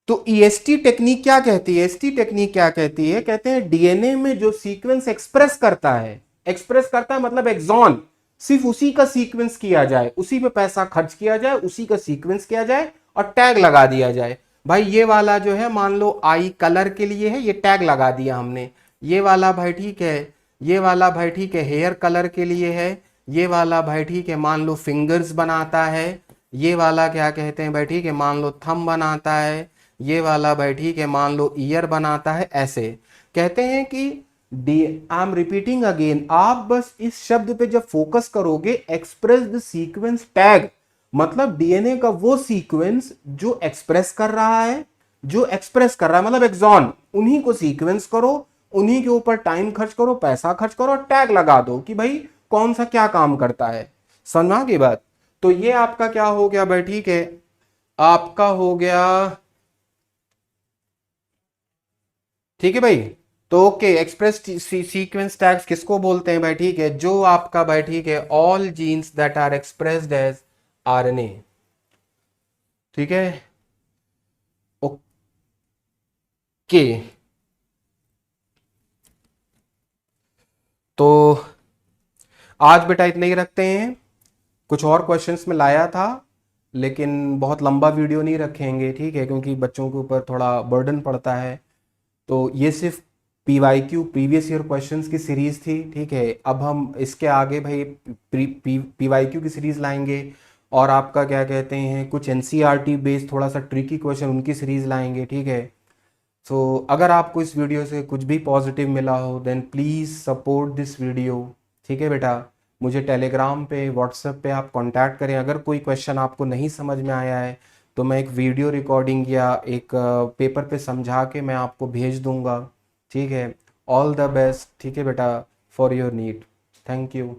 Speaker 1: तो ईएसटी टेक्निक क्या कहती है, एसटी टेक्निक क्या कहती है, कहते हैं डीएनए में जो सीक्वेंस एक्सप्रेस करता है, एक्सप्रेस करता है मतलब एक्सॉन, सिर्फ उसी का सीक्वेंस किया जाए, उसी पे पैसा खर्च किया जाए, उसी का सीक्वेंस किया जाए और टैग लगा दिया जाए। भाई ये वाला जो है मान लो आई कलर के लिए है, ये टैग लगा दिया हमने। ये वाला भाई ठीक है, ये वाला भाई ठीक है हेयर कलर के लिए है, ये वाला भाई ठीक है मान लो फिंगर्स बनाता है, ये वाला क्या कहते हैं भाई ठीक है मान लो थंब बनाता है, ये वाला भाई ठीक है मान लो ईयर बनाता है। ऐसे कहते हैं कि D, I am repeating again, आप बस इस शब्द पे जब फोकस करोगे, एक्सप्रेस द सीक्वेंस टैग, मतलब डीएनए का वो सीक्वेंस जो एक्सप्रेस कर रहा है, जो एक्सप्रेस कर रहा है मतलब एक्सॉन, उन्हीं को सीक्वेंस करो, उन्हीं के ऊपर टाइम खर्च करो, पैसा खर्च करो और टैग लगा दो कि भाई कौन सा क्या काम करता है। समझा की बात। तो ये आपका क्या हो गया भाई ठीक है, आपका हो गया, ठीक है भाई। तो ओके, एक्सप्रेस सीक्वेंस टैग्स किसको बोलते हैं भाई ठीक है, जो आपका भाई ठीक है all genes that are expressed as RNA. ठीक है, ओके, तो आज बेटा इतने ही रखते हैं। कुछ और क्वेश्चंस में लाया था लेकिन बहुत लंबा वीडियो नहीं रखेंगे, ठीक है, क्योंकि बच्चों के ऊपर थोड़ा बर्डन पड़ता है। तो ये सिर्फ पीवाईक्यू प्रीवियस ईयर क्वेश्चंस की सीरीज थी, ठीक है। अब हम इसके आगे भाई पीवाईक्यू की सीरीज लाएंगे, और आपका क्या कहते हैं कुछ एनसीईआरटी बेस्ड थोड़ा सा ट्रिकी क्वेश्चन उनकी सीरीज लाएंगे, ठीक है। सो अगर आपको इस वीडियो से कुछ भी पॉजिटिव मिला हो then please support this video, ठीक है बेटा। मुझे टेलीग्राम पे व्हाट्सएप पे आप कांटेक्ट करें, अगर कोई क्वेश्चन आपको नहीं समझ में आया है तो मैं एक वीडियो रिकॉर्डिंग या एक पेपर पे समझा के मैं आपको भेज दूंगा, ठीक है। ऑल द बेस्ट, ठीक है बेटा, for your need. Thank you.